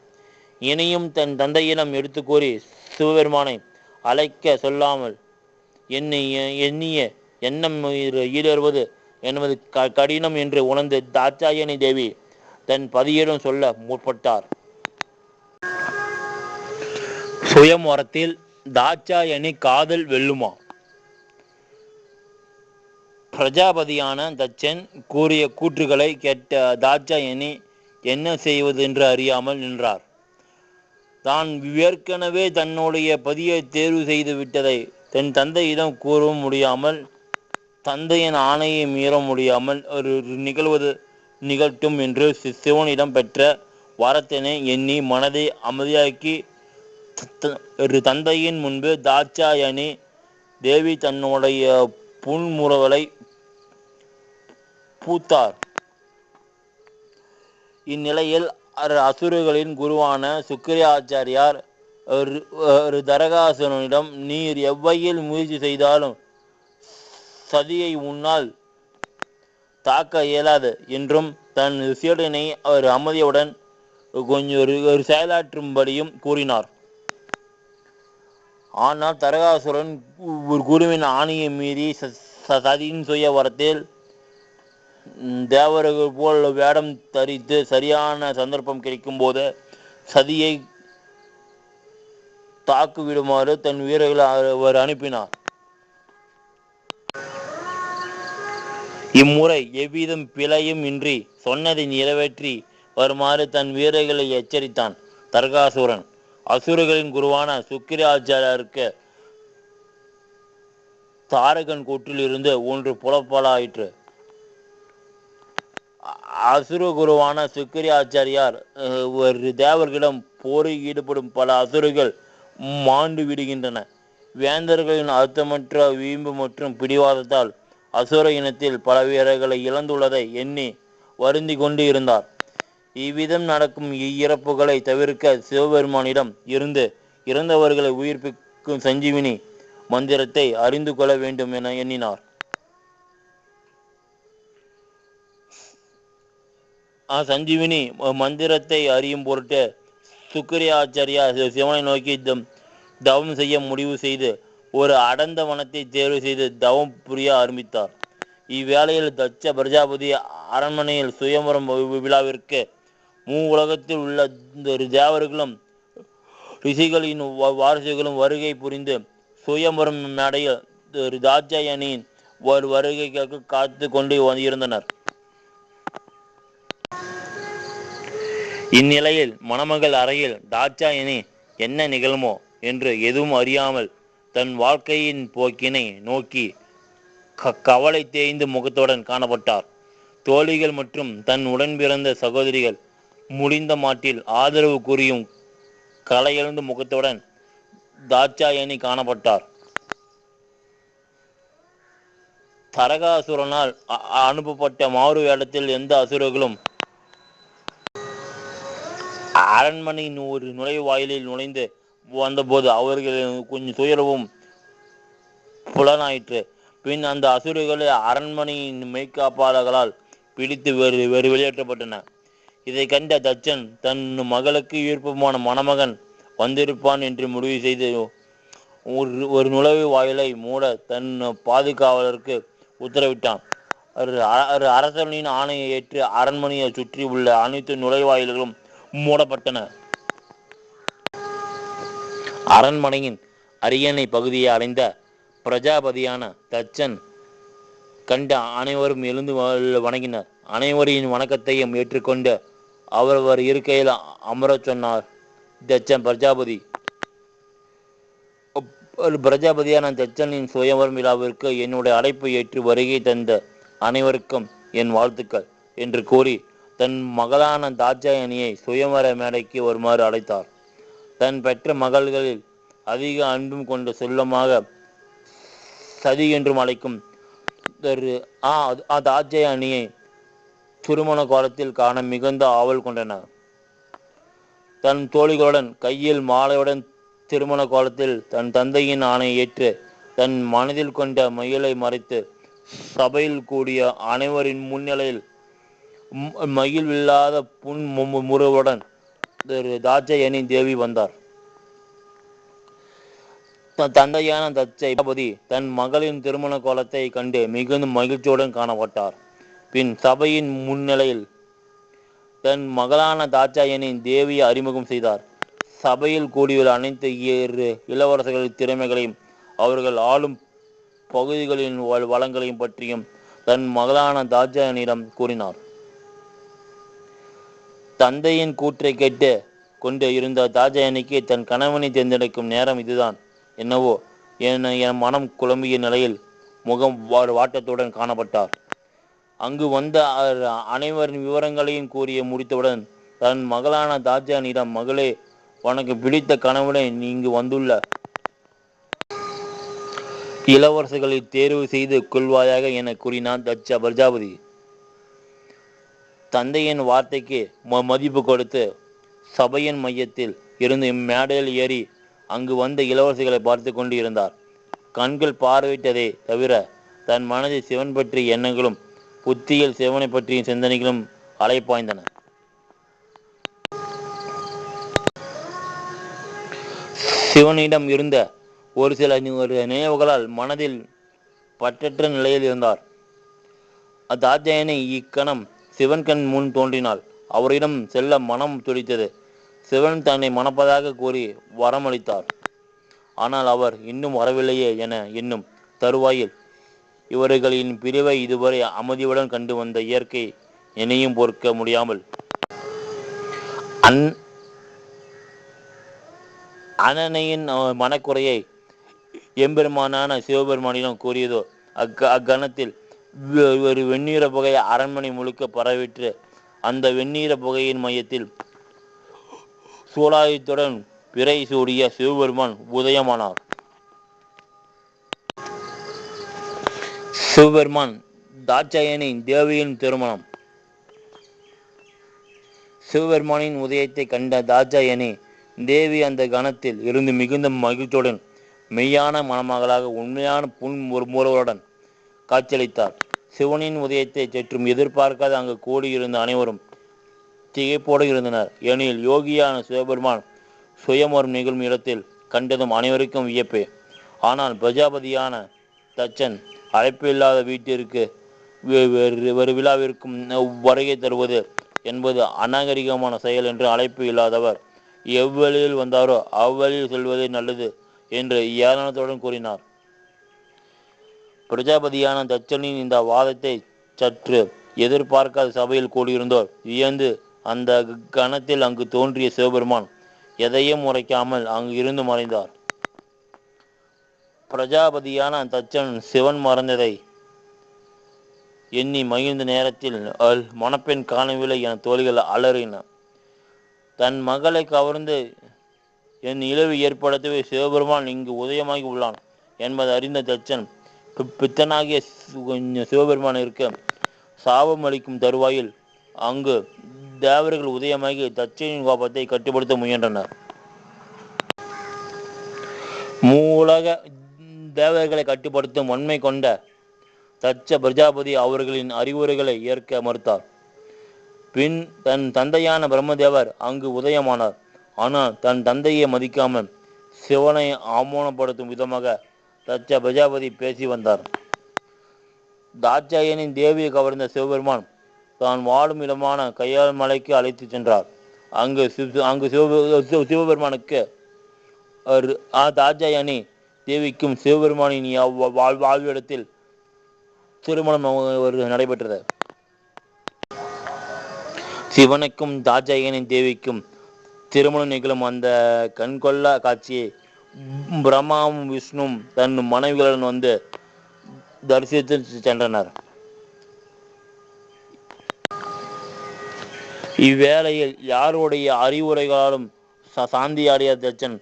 S1: இனியும் தன் தந்தையிடம் எடுத்து கூறி சிவபெருமானை அழைக்க சொல்லாமல் எண்ணிய எண்ணம் ஈடேறுவது என்பது கடினம் என்று உணர்ந்து தாட்சாயணி தேவி தன் பதியிடம் சொல்ல முற்பட்டார். சுயம்வரத்தில் தாட்சாயணி காதல் வெல்லுமா? பிரஜாபதியான தச்சன் கூறிய கூற்றுகளை கேட்ட தாட்சாயணி என்ன செய்வது என்று அறியாமல் நின்றார். தான் ஏற்கனவே தன்னுடைய பதியை தேர்வு செய்து விட்டதை தன் தந்தையிடம் கூறவும் முடியாமல், தந்தையின் ஆணையை மீற முடியாமல் ஒரு நிகழ்த்தும் என்று சிவனிடம் பெற்ற வரத்தினை எண்ணி மனதை அமைதியாக்கி தந்தையின் முன்பு தாட்சாயணி தேவி தன்னுடைய புன்முறுவலை பூத்தார். இந்நிலையில் அசுரர்களின் குருவான சுக்கிராச்சாரியார் தரகாசுரனிடம், நீர் எவ்வையில் முயற்சி செய்தாலும் சதியை உன்னால் தாக்க இயலாது என்றும் தன் சீடனை அவர் அமைதியுடன் கொஞ்சம் செயலாற்றும்படியும் கூறினார். ஆனால் தரகாசுரன் குருவின் ஆணையை மீறி சதியின் சுய வரத்தில் தேவர்கள் போல் வேடம் தரித்து சரியான சந்தர்ப்பம் கிடைக்கும் போது சதியை தாக்குவிடுமாறு தன் வீரர்களை அவர் அனுப்பினார். இம்முறை எவ்விதம் பிழையும் இன்றி சொன்னதை நிறைவேற்றி வருமாறு தன் வீரர்களை எச்சரித்தான் தரகாசுரன். அசுரர்களின் குருவான சுக்கிராச்சாரியருக்கு தாரகன் கூற்றில் இருந்து ஒன்று புலப்பலாயிற்று. அசுர குருவான சுக்கிராச்சாரியார் ஒரு தேவர்களிடம் போரில் ஈடுபடும் பல அசுரர்கள் மாண்டு விடுகின்றன. வேந்தர்களின் அர்த்தமற்ற வீம்பு மற்றும் பிடிவாதத்தால் அசுர இனத்தில் பல வீரர்களை இழந்துள்ளதை எண்ணி வருந்தி கொண்டு இருந்தார். இவ்விதம் நடக்கும் இறப்புகளை தவிர்க்க சிவபெருமானிடம் இருந்து இறந்தவர்களை உயிர்ப்பிக்கும் சஞ்சீவினி மந்திரத்தை அறிந்து கொள்ள வேண்டும் என எண்ணினார். சஞ்சீவினி மந்திரத்தை அறியும் பொருட்டு சுக்கிராச்சாரியா சிவனை நோக்கி தவம் செய்ய முடிவு செய்து ஒரு அடர்ந்த வனத்தை தேர்வு செய்து தவம் புரிய ஆரம்பித்தார். இவ்வேளையில் தட்ச பிரஜாபதி அரண்மனையில் சுயம்பரம் விழாவிற்கு உலகத்தில் உள்ள தேவர்களும் ரிஷிகளின் வாரிசுகளும் வருகை புரிந்து சுயம்பரம் மேடையில் தாட்சாயணியின் வருகைக்காக காத்து கொண்டு இருந்தனர். இந்நிலையில் மணமகள் அறையில் தாட்சாயணி என்ன நிகழுமோ என்று எதுவும் அறியாமல் தன் வாழ்க்கையின் போக்கினை நோக்கி கவலை தேய்ந்து முகத்துடன் காணப்பட்டார். தோழிகள் மற்றும் தன் உடன் பிறந்த சகோதரிகள் முடிந்த மாட்டில் ஆதரவு கூறியும் கலையெழுந்த முகத்துடன் தாட்சாயணி காணப்பட்டார். தரகாசுரனால் அனுப்பப்பட்ட மாறு வேடத்தில் எந்த அசுரர்களும் அரண்மனையின் ஒரு நுழைவாயிலில் நுழைந்து வந்தபோது அவர்கள் கொஞ்சம் துயரவும் புலனாயிற்று. பின் அந்த அசுரர்களை அரண்மனையின் மெய்காப்பாளர்களால் பிடித்து வெளியேற்றப்பட்டன. இதை கண்ட தச்சன் தன் மகளுக்கு விருப்பமான மணமகன் வந்திருப்பான் என்று முடிவு செய்து ஒரு நுழைவு வாயிலை மூட தன் பாதுகாவலருக்கு உத்தரவிட்டான். அரசனின் ஆணையை ஏற்று அரண்மனையை சுற்றி உள்ள அனைத்து நுழைவாயில்களும் மூடப்பட்டன. அரண்மனையின் அரியணை பகுதியை அடைந்த பிரஜாபதியான தச்சன் கண்ட அனைவரும் எழுந்து வணங்கினர். அனைவரின் வணக்கத்தையும் ஏற்றுக்கொண்டு அவரவர் இருக்கையில் அமரச் சொன்னார் தச்சன் பிரஜாபதி. பிரஜாபதியான தச்சனின் சுயம்பரம் விழாவிற்கு என்னுடைய அழைப்பு ஏற்று வருகை தந்த அனைவருக்கும் என் வாழ்த்துக்கள் என்று கூறி தன் மகளான தாட்சாயணியை சுயம்பர மேடைக்கு வருமாறு அழைத்தார். தன் பெற்ற மகள்களில் அதிக அன்பும் கொண்ட செல்லமாக சதி என்றும் அழைக்கும் தாட்சாயணியை திருமண காலத்தில் காண மிகுந்த ஆவல் கொண்டனர். தன் தோழிகளுடன் கையில் மாலையுடன் திருமண காலத்தில் தன் தந்தையின் ஆணை ஏற்று தன் மனதில் கொண்ட மயிலை மறைத்து சபையில் கூடிய அனைவரின் முன்னிலையில் மகிழ்வில்லாத முருவுடன் தாட்சாயணி தேவி வந்தார். தந்தையான தட்சாபதி தன் மகளின் திருமண கோலத்தை கண்டு மிகுந்த மகிழ்ச்சியுடன் காணப்பட்டார். பின் சபையின் முன்னிலையில் தன் மகளான தாட்சாயணியின் தேவியை அறிமுகம் செய்தார். சபையில் கூடியுள்ள அனைத்து இளவரசர்களின் திறமைகளையும் அவர்கள் ஆளும் பகுதிகளின் வளங்களையும் பற்றியும் தன் மகளான தாட்சாயணியிடம் கூறினார். தந்தையின் கூற்றை கேட்டு கொண்டு இருந்த தாட்சாயணிக்கு தன் கணவனை தேர்ந்தெடுக்கும் நேரம் இதுதான் என்னவோ என் மனம் குழம்பிய நிலையில் முகம் வாட்டத்துடன் காணப்பட்டார். அங்கு வந்த அனைவரின் விவரங்களையும் கூறிய முடித்தவுடன் தன் மகளான தாட்சாயணியிடம், மகளே, உனக்கு பிடித்த கணவனை இங்கு வந்துள்ள இளவரசர்களை தேர்வு செய்து கொள்வாயாக என கூறினான் தட்ச பிரஜாபதி. தந்தையின் வார்த்தைக்கு மதிப்பு கொடுத்து சபையின் மையத்தில் இருந்து மேடையில் ஏறி அங்கு வந்த இளவரசிகளை பார்த்து கொண்டு இருந்தார். கண்கள் பார்வையிட்டதே தவிர தன் மனதில் சிவன் பற்றிய எண்ணங்களும் புத்தியில் சிவனை பற்றிய சிந்தனைகளும் அலைப்பாய்ந்தன. சிவனிடம் இருந்த ஒரு சில நினைவுகளால் மனதில் பற்றற்ற நிலையில் இருந்தார். தாட்சாயணி இக்கணம் சிவன் கண் முன் தோன்றினாள். அவரிடம் செல்ல மனம் துடித்தது. சிவன் தன்னை மணப்பதாக கூறி வரமளித்தார். ஆனால் அவர் இன்னும் வரவில்லையே என எண்ணும் தருவாயில் இவர்களின் பிரிவை இதுவரை அமைதியுடன் கண்டு வந்த இயற்கை இணையும் பொறுக்க முடியாமல் அனனையின் மனக்குறையை எம்பெருமானான சிவபெருமானிடம் கூறியதோ அக்கணத்தில் ஒரு வெந்நீர புகையை அரண்மனை முழுக்க பரவிற்று. அந்த வெந்நீர புகையின் மையத்தில் சூலாயுத்துடன் பிறை சூடிய சிவபெருமான் உதயமானார். சிவபெருமான் தாட்சாயணி தேவியின் திருமணம். சிவபெருமானின் உதயத்தை கண்ட தாட்சாயணி தேவி அந்த கணத்தில் இருந்து மிகுந்த மகிழ்ச்சியுடன் மெய்யான மணமகளாக உண்மையான புன்முறுவலுடன் காட்சியளித்தார். சிவனின் உதயத்தை சற்றும் எதிர்பார்க்காத அங்கு கூடியிருந்த அனைவரும் திகைப்போடு இருந்தனர். ஏனில் யோகியான சிவபெருமான் சுயமரம் நிகழும் இடத்தில் கண்டதும் அனைவருக்கும் வியப்பே. ஆனால் பிரஜாபதியான தச்சன் அழைப்பு இல்லாத வீட்டிற்கு ஒரு விழாவிற்கும் வருகை தருவது என்பது அநாகரிகமான செயல் என்று அழைப்பு இல்லாதவர் எவ்வழியில் வந்தாரோ அவ்வழியில் செல்வதே நல்லது என்று ஏளனத்துடன் கூறினார். பிரஜாபதியான தச்சனின் இந்த வாதத்தை சற்று எதிர்பார்க்காத சபையில் கூடியிருந்தோர் வியந்து அந்த கணத்தில் அங்கு தோன்றிய சிவபெருமான் எதையும் உரைக்காமல் அங்கு இருந்து மறைந்தார். பிரஜாபதியான தச்சன் சிவன் மறந்ததை எண்ணி மகிழ்ந்த நேரத்தில் மணப்பெண் காணவில்லை என தோழிகள் அலறின. தன் மகளை கவர்ந்து என் இழவு ஏற்படுத்தவே சிவபெருமான் இங்கு உதயமாகி உள்ளான் என்பதை அறிந்த தச்சன் பித்தனாகிய சிவபெருமான் இருக்க சாபம் அளிக்கும் தருவாயில் அங்கு தேவர்கள் உதயமாகி தச்சனின் கோபத்தை கட்டுப்படுத்த முயன்றனர். மூலக தேவர்களை கட்டுப்படுத்தும் வன்மை கொண்ட தச்ச பிரஜாபதி அவர்களின் அறிவுரைகளை ஏற்க மறுத்தார். பின் தன் தந்தையான பிரம்மதேவர் அங்கு உதயமானார். ஆனால் தன் தந்தையை மதிக்காமல் சிவனை அவமானப்படுத்தும் விதமாக தச்ச பிரஜாபதி பேசி வந்தார். தாட்சாயனின் தேவியை கவர்ந்த சிவபெருமான் தான் வாழும் இடமான கையால் மலைக்கு அழைத்து சென்றார். அங்கு சிவபெருமானுக்கு தாட்சாயணி தேவிக்கும் சிவபெருமானின் வாழ்விடத்தில் திருமணம் நடைபெற்றது. சிவனுக்கும் தாட்சாயனின் தேவிக்கும் திருமணம் நிகழும் அந்த கண்கொள்ளா காட்சியை பிரம்மாவும் விஷ்ணுவும் தன் மனைவிகளுடன் வந்து தரிசித்து சென்றனர். இவ்வேளையில் யாருடைய அறிவுரைகளாலும் சாந்தியாடிய தச்சன்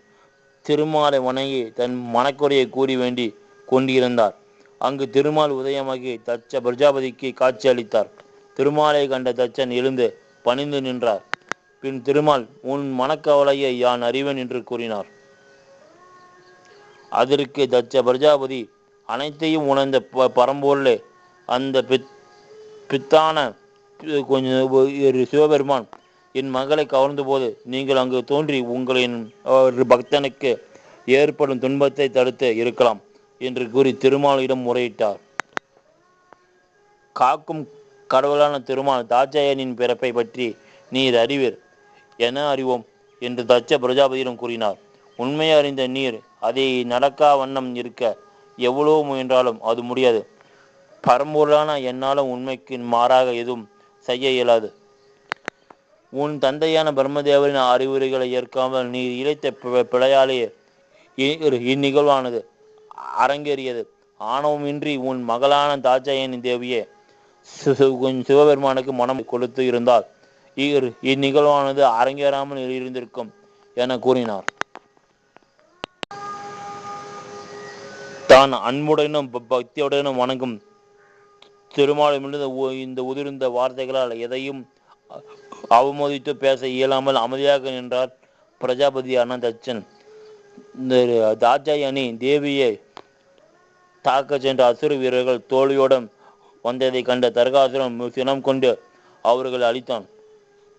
S1: திருமாலை வணங்கி தன் மனக்குறையை கூறி வேண்டி கொண்டிருந்தார். அங்கு திருமால் உதயமாகி தச்ச பிரஜாபதிக்கு காட்சி அளித்தார். திருமாலை கண்ட தச்சன் எழுந்து பணிந்து நின்றார். பின் திருமால் உன் மனக்கவலையை யான் அறிவேன் என்று கூறினார். அதற்கு தச்ச பிரஜாபதி அனைத்தையும் உணர்ந்த பரம்பொருளே அந்த பித்தான சிவபெருமான் என் மகளை கவர்ந்த போது நீங்கள் அங்கு தோன்றி உங்களின் பக்தனுக்கு ஏற்படும் துன்பத்தை தடுத்து இருக்கலாம் என்று கூறி திருமாலிடம் முறையிட்டார். காக்கும் கடவுளான திருமால் தாட்சாயனின் பிறப்பை பற்றி நீர் அறிவீர் என அறிவோம் என்று தச்ச பிரஜாபதியிடம் கூறினார். உண்மையை அறிந்த நீர் அதை நடக்கா வண்ணம் இருக்க எவ்வளவு முயன்றாலும் அது முடியாது. பரம்பொருளான என்னாலும் உண்மைக்கு மாறாக எதுவும் செய்ய இயலாது. உன் தந்தையான பிரம்மதேவரின் அறிவுரைகளை ஏற்காமல் நீர் இழைத்த பிழையாலேயே இந்நிகழ்வானது அரங்கேறியது. ஆணவமின்றி உன் மகளான தாட்சாயனின் தேவியே சிவபெருமானுக்கு மனம் கொடுத்து இருந்தால் இந்நிகழ்வானது அரங்கேறாமல் இருந்திருக்கும் என கூறினார். தான் அன்புடனும் பக்தியுடனும் வணங்கும் திருமாலிடமிருந்து இந்த உதிர்ந்த வார்த்தைகளால் எதையும் அவமதித்து பேச இயலாமல் அமைதியாக நின்றார் பிரஜாபதியான தட்சன். இந்த தாட்சாயணி தேவியை தாக்க சென்ற அசுர வீரர்கள் தோல்வியுடன் வந்ததை கண்ட தர்காசுரன் சினம் கொண்டு அவர்கள் அழித்தான்.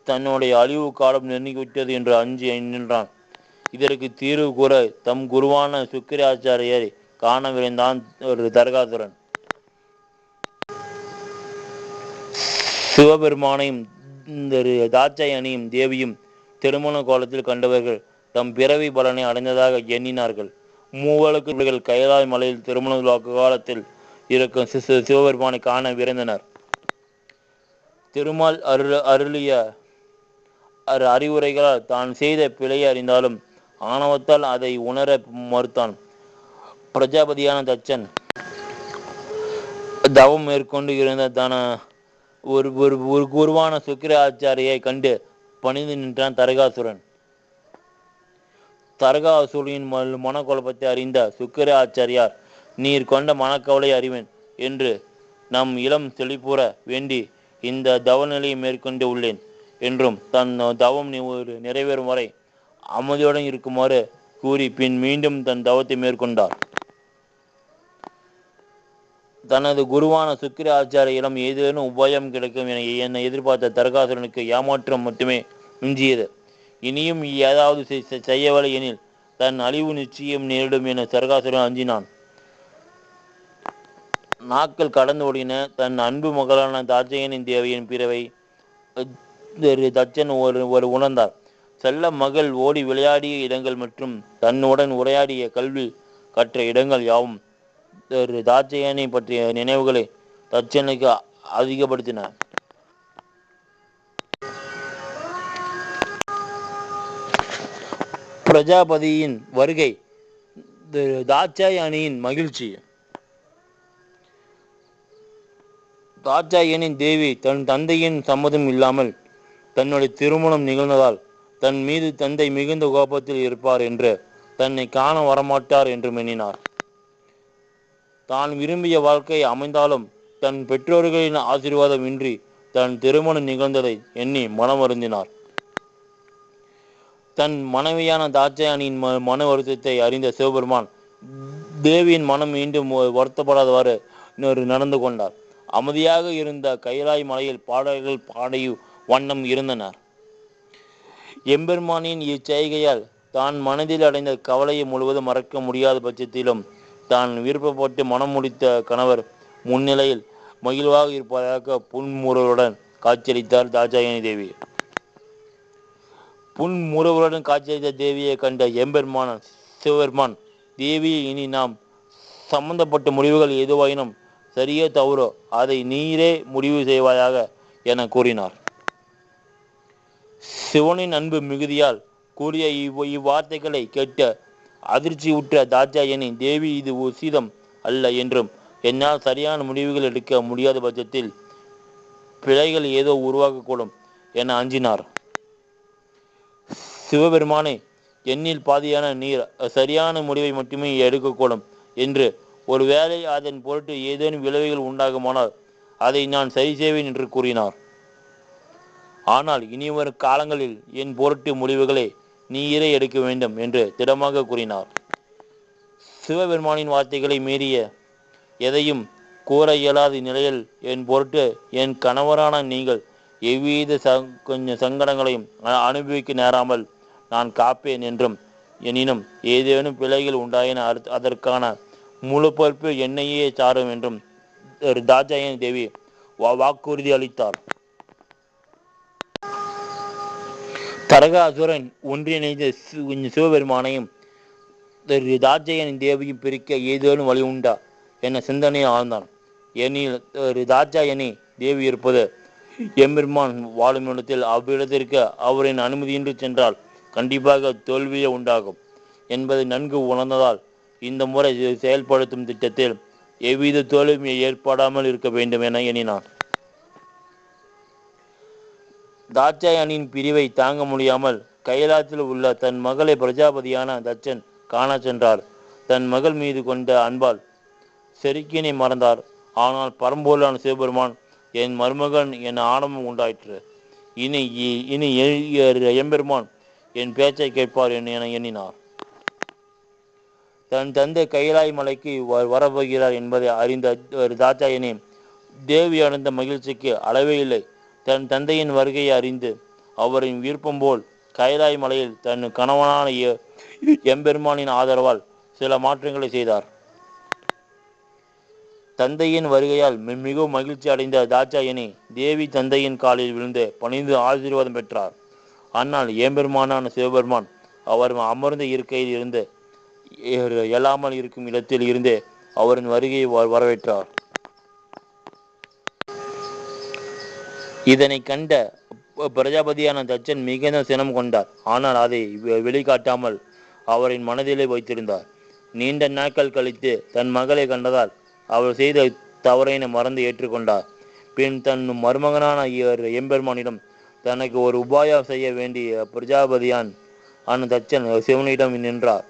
S1: தன்னுடைய அழிவு காலம் நெருங்கிவிட்டது என்று அஞ்சி நின்றான். இதற்கு தீர்வு கூற தம் குருவான சுக்கிராச்சாரியரை காண விரைந்தான் ஒரு தர்காசுரன். சிவபெருமானையும் இந்த தாட்சாயணியும் தேவியும் திருமண கோலத்தில் கண்டவர்கள் தம் பிறவி பலனை அடைந்ததாக எண்ணினார்கள். மூவலுக்கு இவர்கள் கைலாய் மலையில் திருமண காலத்தில் இருக்கும் சிவபெருமானை காண விரைந்தனர். திருமால் அருளிய அறிவுரைகளால் தான் செய்த பிழையை அறிந்தாலும் ஆணவத்தால் அதை உணர மறுத்தான். பிரஜாபதியான தட்சன் தவம் மேற்கொண்டு இருந்த தன ஒரு குருவான சுக்கிர ஆச்சாரியை கண்டு பணிந்து நின்றான் தர்காசுரன். தர்காசுரின் மனக்குழப்பத்தை அறிந்த சுக்கிர ஆச்சாரியார், நீர் கொண்ட மனக்கவலை அறிவேன் என்று நம் இளம் செழிப்புற வேண்டி இந்த தவ நிலையை மேற்கொண்டு உள்ளேன் என்றும் தன் தவம் நிறைவேறும் வரை அமைதியுடன் இருக்குமாறு கூறி பின் மீண்டும் தன் தவத்தை மேற்கொண்டார். தனது குருவான சுக்கிர ஆச்சாரியிடம் ஏதேனும் உபாயம் கிடைக்கும் என எதிர்பார்த்த தர்காசுரனுக்கு ஏமாற்றம் மட்டுமே மிஞ்சியது. இனியும் ஏதாவது செய்யவில்லை எனில் தன் அழிவு நிச்சயம் நேரிடும் என தர்காசுரன் அஞ்சினான். நாட்கள் கடந்து ஓடின. தன் அன்பு மகளான தாட்சாயணி தேவியின் பிறவை தட்சன் ஒரு உணர்ந்தார். செல்ல மகள் ஓடி விளையாடிய இடங்கள் மற்றும் தன்னுடன் உரையாடிய கல்வி கற்ற இடங்கள் யாவும் தாட்சாயணி பற்றிய நினைவுகளை தட்சனுக்கு அதிகப்படுத்தின. பிரஜாபதியின் வருகை, தாட்சாயணியின் மகிழ்ச்சி. தாட்சாயணியின் தேவி தன் தந்தையின் சம்மதம் இல்லாமல் தன்னுடைய திருமணம் நிகழ்ந்ததால் தன் மீது தந்தை மிகுந்த கோபத்தில் இருப்பார் என்று தன்னை காண வரமாட்டார் என்று எண்ணினார். தான் விரும்பிய வாழ்க்கை அமைந்தாலும் தன் பெற்றோர்களின் ஆசீர்வாதம் இன்றி தன் திருமணம் நிகழ்ந்ததை எண்ணி மனம் வருந்தினார். தன் மனைவியான தாட்சாயணியின் மன வருத்தத்தை அறிந்த சிவபெருமான் தேவியின் மனம் மீண்டும் வருத்தப்படாதவாறு நடந்து கொண்டார். அமைதியாக இருந்த கைலாய் மலையில் பாடல்கள் பாடிய வண்ணம் இருந்தனர். எம்பெருமானின் இச்செய்கையால் தான் மனதில் அடைந்த கவலையை முழுவதும் மறக்க முடியாத பட்சத்திலும் தான் விருப்பப்பட்டு மனம் முடித்த கணவர் முன்னிலையில் மகிழ்வாக இருப்பதாக புன்முறுவலுடன் காட்சியளித்தார் தாட்சாயணி தேவி. புன்முறுவலுடன் காட்சியளித்த தேவியை கண்ட எம்பெருமான சிவபெருமான், தேவியை இனி நாம் சம்பந்தப்பட்ட முடிவுகள் எதுவாயினும் சரியோ தவறோ அதை நீரே முடிவு செய்வாயாக என கூறினார். சிவனின் அன்பு மிகுதியால் கூறிய இவ்வார்த்தைகளை கேட்ட அதிர்ச்சியுற்ற தாட்சாயணி தேவி, இது உசிதம் அல்ல என்றும் என்னால் சரியான முடிவுகள் எடுக்க முடியாத பட்சத்தில் பிழைகள் ஏதோ உருவாக்கக்கூடும் என அஞ்சினார். சிவபெருமானே, எண்ணில் பாதியான நீர் சரியான முடிவை மட்டுமே எடுக்கக்கூடும் என்று, ஒருவேளை அதன் பொருட்டு ஏதேனும் விளைவுகள் உண்டாகுமானால் அதை நான் சரி செய்வேன் என்று கூறினார். ஆனால் இனிவரும் காலங்களில் என் பொருட்டு முடிவுகளை நீரே எடுக்க வேண்டும் என்று திடமாக கூறினார். சிவபெருமானின் வார்த்தைகளை மீறிய எதையும் கூற இயலாத நிலையில் என் பொருட்டு என் கணவரான நீங்கள் எவ்வித சங்கடங்களையும் அனுபவிக்க நேராமல் நான் காப்பேன் என்றும், எனினும் ஏதேனும் பிழைகள் உண்டாயின அதற்கான முழு பொறுப்பு என்னையே சாரும் என்றும் தாட்சாயணி தேவி வாக்குறுதி அளித்தார். தர்காசுரன் ஒன்றிணைந்த சிவபெருமானையும் தாட்சாயணி தேவியும் பிரிக்க ஏதேனும் வழி உண்டா என சிந்தனையை ஆழ்ந்தான். எனில் தாட்சாயணி தேவி இருப்பது எம்பெருமான் வாழும் இடத்தில் அவ்விடத்திற்கு அவரின் அனுமதியின்றி சென்றால் கண்டிப்பாக தோல்வியே உண்டாகும் என்பதை நன்கு உணர்ந்ததால் இந்த முறை செயல்படுத்தும் திட்டத்தில் எவ்வித தோல்வியும் ஏற்படாமல் இருக்க வேண்டும் என எண்ணினான். தாட்சாயணியின் பிரிவை தாங்க முடியாமல் கைலாயத்தில் உள்ள தன் மகளை பிரஜாபதியான தட்சன் காண சென்றார். தன் மகள் மீது கொண்ட அன்பால் செருக்கினை மறந்தார். ஆனால் பரம்பொருளான சிவபெருமான், என் மருமகன் என் ஆணவம் உண்டாயிற்று, இனி இனி எம்பெருமான் என் பேச்சை கேட்பார் என எண்ணினார். தன் தந்தை கைலாய் மலைக்கு வரப்போகிறார் என்பதை அறிந்த தாட்சாயணி தேவி அடைந்த மகிழ்ச்சிக்கு அளவே இல்லை. தன் தந்தையின் வருகையை அறிந்து அவரின் விருப்பம் போல் கைலாய் மலையில் தன் கணவனான எம்பெருமானின் ஆதரவால் சில மாற்றங்களை செய்தார். தந்தையின் வருகையால் மிகவும் மகிழ்ச்சி அடைந்த தாட்சாயணி தேவி தந்தையின் காலில் விழுந்து பணிந்து ஆசீர்வாதம் பெற்றார். ஆனால் எம்பெருமானான சிவபெருமான் அவர் அமர்ந்த இருக்கையில் இருந்து எழாமல் இருக்கும் இடத்தில் இருந்து அவரின் வருகையை வரவேற்றார். இதனை கண்ட பிரஜாபதியான தட்சன் மிகுந்த சினம் கொண்டார். ஆனால் அதை வெளிக்காட்டாமல் அவரின் மனதிலே வைத்திருந்தார். நீண்ட நாட்கள் கழித்து தன் மகளை கண்டதால் அவர் செய்த தவறினை மறந்து ஏற்றுக்கொண்டார். பின் தன் மருமகனான எம்பெருமானிடம் தனக்கு ஒரு உபாயம் செய்ய வேண்டிய பிரஜாபதியான் தட்சன் சிவனிடம் நின்றார்.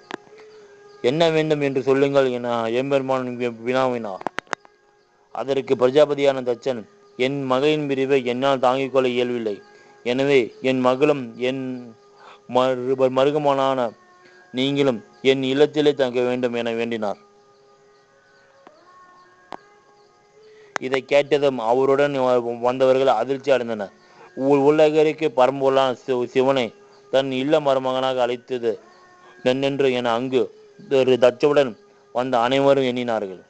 S1: என்ன வேண்டும் என்று சொல்லுங்கள் என எம்பெருமான் வினாவினார். அதற்கு பிரஜாபதியான தட்சன், என் மகளின் பிரிவை என்னால் தாங்கிக் கொள்ள இயல்வில்லை. எனவே என் மகளும் என் மருகமானான நீங்களும் என் இல்லத்திலே தங்க வேண்டும் என வேண்டினார். இதை கேட்டதும் அவருடன் வந்தவர்கள் அதிர்ச்சி அடைந்தனர். உலகருக்கு பரம்பொருளான சிவனை தன் இல்ல மருமகனாக அழைத்தது நன்னென்று என அங்கு தட்சவுடன் வந்த அனைவரும் எண்ணினார்கள்.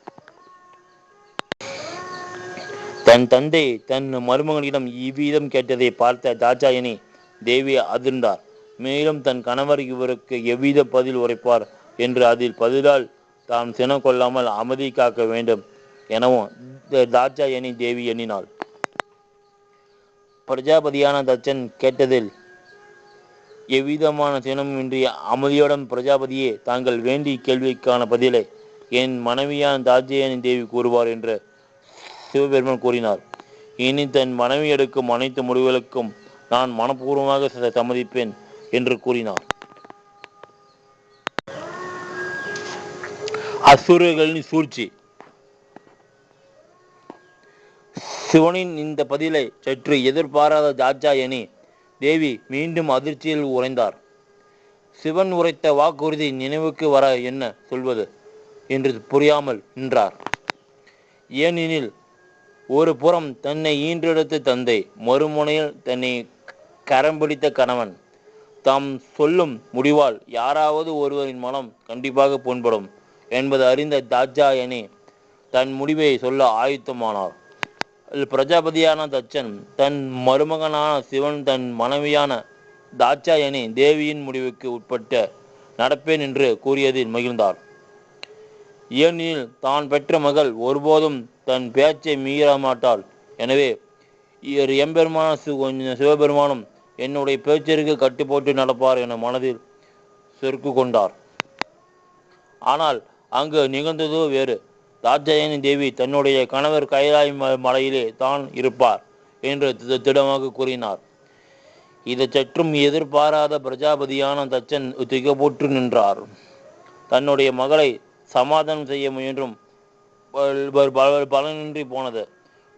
S1: தன் தந்தை தன் மருமகனிடம் இவ்விதம் கேட்டதை பார்த்த தாட்சாயணி தேவி அதிர்ந்தார். மேலும் தன் கணவர் இவருக்கு எவ்வித பதில் உரைப்பார் என்று அதில் பதிலால் தாம் சினம் கொள்ளாமல் அமைதி காக்க வேண்டும் எனவும் தாட்சாயணி தேவி எண்ணினாள். பிரஜாபதியான தட்சன் கேட்டதில் எவ்விதமான சினமின்றி அமைதியுடன், பிரஜாபதியே, தாங்கள் வேண்டி கேள்விக்கான பதிலை என் மனைவியான தாட்சாயணி தேவி கூறுவார் என்று சிவபெருமான் கூறினார். இனி தன் மனைவி எடுக்கும் அனைத்து முடிவுகளுக்கும் நான் மனப்பூர்வமாக சம்மதிப்பேன் என்று கூறினார். அசுரர்களின் சூழ்ச்சி. சிவனின் இந்த பதிலை சற்று எதிர்பாராத தாட்சாயணி தேவி மீண்டும் அதிர்ச்சியில் உறைந்தார். சிவன் உரைத்த வாக்குறுதி நினைவுக்கு வர என்ன சொல்வது என்று புரியாமல் நின்றார். ஏனெனில் ஒரு புறம் தன்னை ஈன்றெடுத்த தந்தை, மறுமுனையில் தன்னை கரம் பிடித்த கணவன். தாம் சொல்லும் முடிவால் யாராவது ஒருவரின் மனம் கண்டிப்பாக புண்படும் என்பது அறிந்த தாட்சாயணி தன் முடிவை சொல்ல ஆயுத்தமானார். பிரஜாபதியான தட்சன் தன் மருமகனான சிவன் தன் மனைவியான தாட்சாயணி தேவியின் முடிவுக்கு உட்பட்ட நடப்பேன் என்று கூறியதில் மகிழ்ந்தார். ஏனெனில் தான் பெற்ற மகள் ஒருபோதும் தன் பேச்சை மீற மாட்டாள். எனவே எம்பெருமான சிவபெருமானும் என்னுடைய பேச்சிற்கு கட்டுப்போட்டு நடப்பார் என மனதில் செருக்கு கொண்டார். ஆனால் அங்கு நிகழ்ந்ததோ வேறு. தாட்சாயணி தேவி தன்னுடைய கணவர் கைலாய் மலையிலே தான் இருப்பார் என்று திடமாக கூறினார். இதை சற்றும் எதிர்பாராத பிரஜாபதியான தட்சன் திகப்போற்று நின்றார். தன்னுடைய மகளை சமாதானம் செய்ய முயன்றும் பலனின்றி போனது.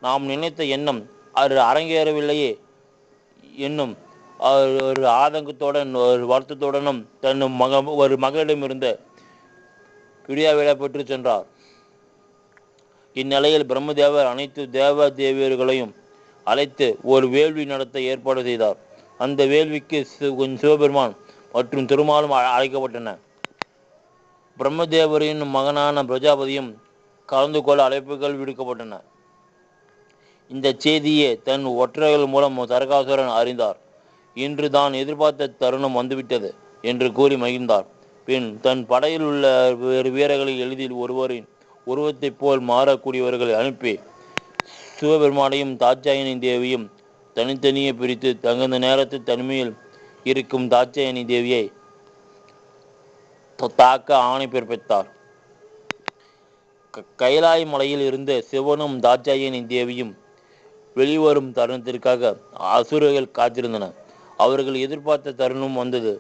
S1: நாம் நினைத்த எண்ணம் அது அரங்கேறவில்லையே என்னும் ஒரு ஆதங்கத்துடன் ஒரு வருத்தத்துடனும் தன் ஒரு மகளிடமிருந்து விடியாவிட பெற்று சென்றார். இந்நிலையில் பிரம்மதேவர் அனைத்து தேவ தேவியர்களையும் அழைத்து ஒரு வேள்வி நடத்த ஏற்பாடு செய்தார். அந்த வேள்விக்கு சிவபெருமான் மற்றும் திருமாலும் அழைக்கப்பட்டன. பிரம்மதேவரின் மகனான பிரஜாபதியும் கலந்து கொள்ள அழைப்புகள் விடுக்கப்பட்டன. இந்த செய்தியை தன் ஒற்றர்கள் மூலம் தரகாசுரன் அறிந்தார். இன்று தான் எதிர்பார்த்த தருணம் வந்துவிட்டது என்று கூறி மகிழ்ந்தார். பின் தன் படையில் உள்ள வீரர்களில் எளிதில் ஒருவரின் உருவத்தைப் போல் மாறக்கூடியவர்களை அனுப்பி சிவபெருமானையும் தாட்சாயணி தேவியும் தனித்தனியே பிரித்து தகுந்த நேரத்தில் தனிமையில் இருக்கும் தாட்சாயணி தேவியை தாக்க ஆணை பிறப்பித்தார். கைலாய் மலையில் இருந்த சிவனும் தாட்சாயணி தேவியும் வெளிவரும் தருணத்திற்காக அசுரர்கள் காத்திருந்தனர். அவர்கள் எதிர்பார்த்த தருணம் வந்தது.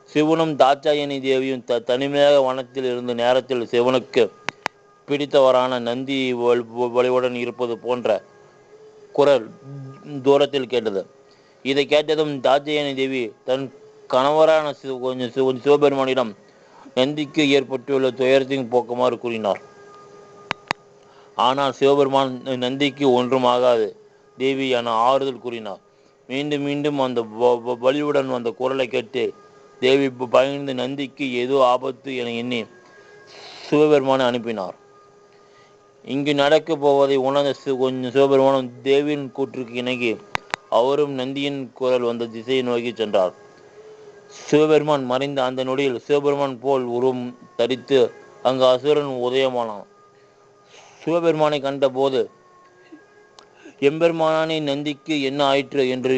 S1: சிவனும் தாட்சாயணி தேவியும் தனிமையாக வனத்தில் இருந்த நேரத்தில் சிவனுக்கு பிடித்தவரான நந்தி வலிவுடன் இருப்பது போன்ற குரல் தூரத்தில் கேட்டது. இதை கேட்டதும் தாட்சாயணி தேவி தன் கணவரான சிவபெருமானிடம் நந்திக்கு ஏற்பட்டுள்ள துயரத்தையும் போக்குமாறு கூறினார். ஆனால் சிவபெருமான் நந்திக்கு ஒன்றும் ஆகாது தேவி என ஆறுதல் கூறினார். மீண்டும் மீண்டும் அந்த வலியுடன் வந்த குரலை கேட்டு தேவி பயந்து நந்திக்கு ஏதோ ஆபத்து என எண்ணி சிவபெருமானை அனுப்பினார். இங்கு நடக்கப் போவதை உணர்ந்த சிவபெருமானும் தேவியின் கூற்றுக்கு இணங்கி அவரும் நந்தியின் குரல் வந்த திசையை நோக்கி சென்றார். சிவபெருமான் மறைந்த அந்த நொடியில் சிவபெருமான் போல் உருவம் தரித்து அங்கு அசுரன் உதயமானான். சிவபெருமானை கண்ட போது எம்பெருமானே நந்திக்கு என்ன ஆயிற்று என்று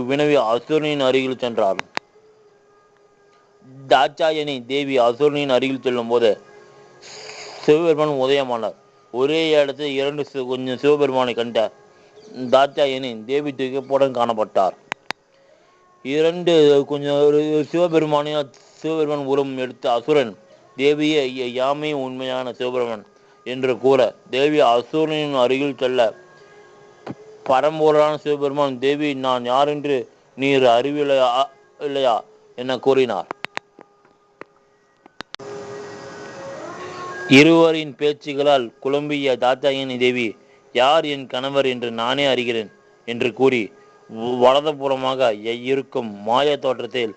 S1: வினவி அசுரனின் அருகில் சென்றார். தாட்சாயணி தேவி அசுரனின் அருகில் செல்லும் போது சிவபெருமான் உதயமானார். ஒரே இடத்தில் இரண்டு சிவபெருமானை கண்ட தாட்சாயணி தேவி திகைப்புடன் காணப்பட்டார். இரண்டு சிவபெருமான் உருவம் எடுத்த அசுரன் தேவியே யாமே உண்மையான சிவபெருமான் என்று கூற தேவி அசுரனின் அருகில் செல்ல பரம்பொருளான சிவபெருமான் தேவி நான் யாரென்று நீர் அறிவில்லையா என கூறினார். இருவரின் பேச்சுகளால் குழம்பிய தாட்சாயணி தேவி யார் என் கணவர் என்று நானே அறிகிறேன் என்று கூறி வலதுபுறமாக இருக்கும் மாய தோற்றத்தில்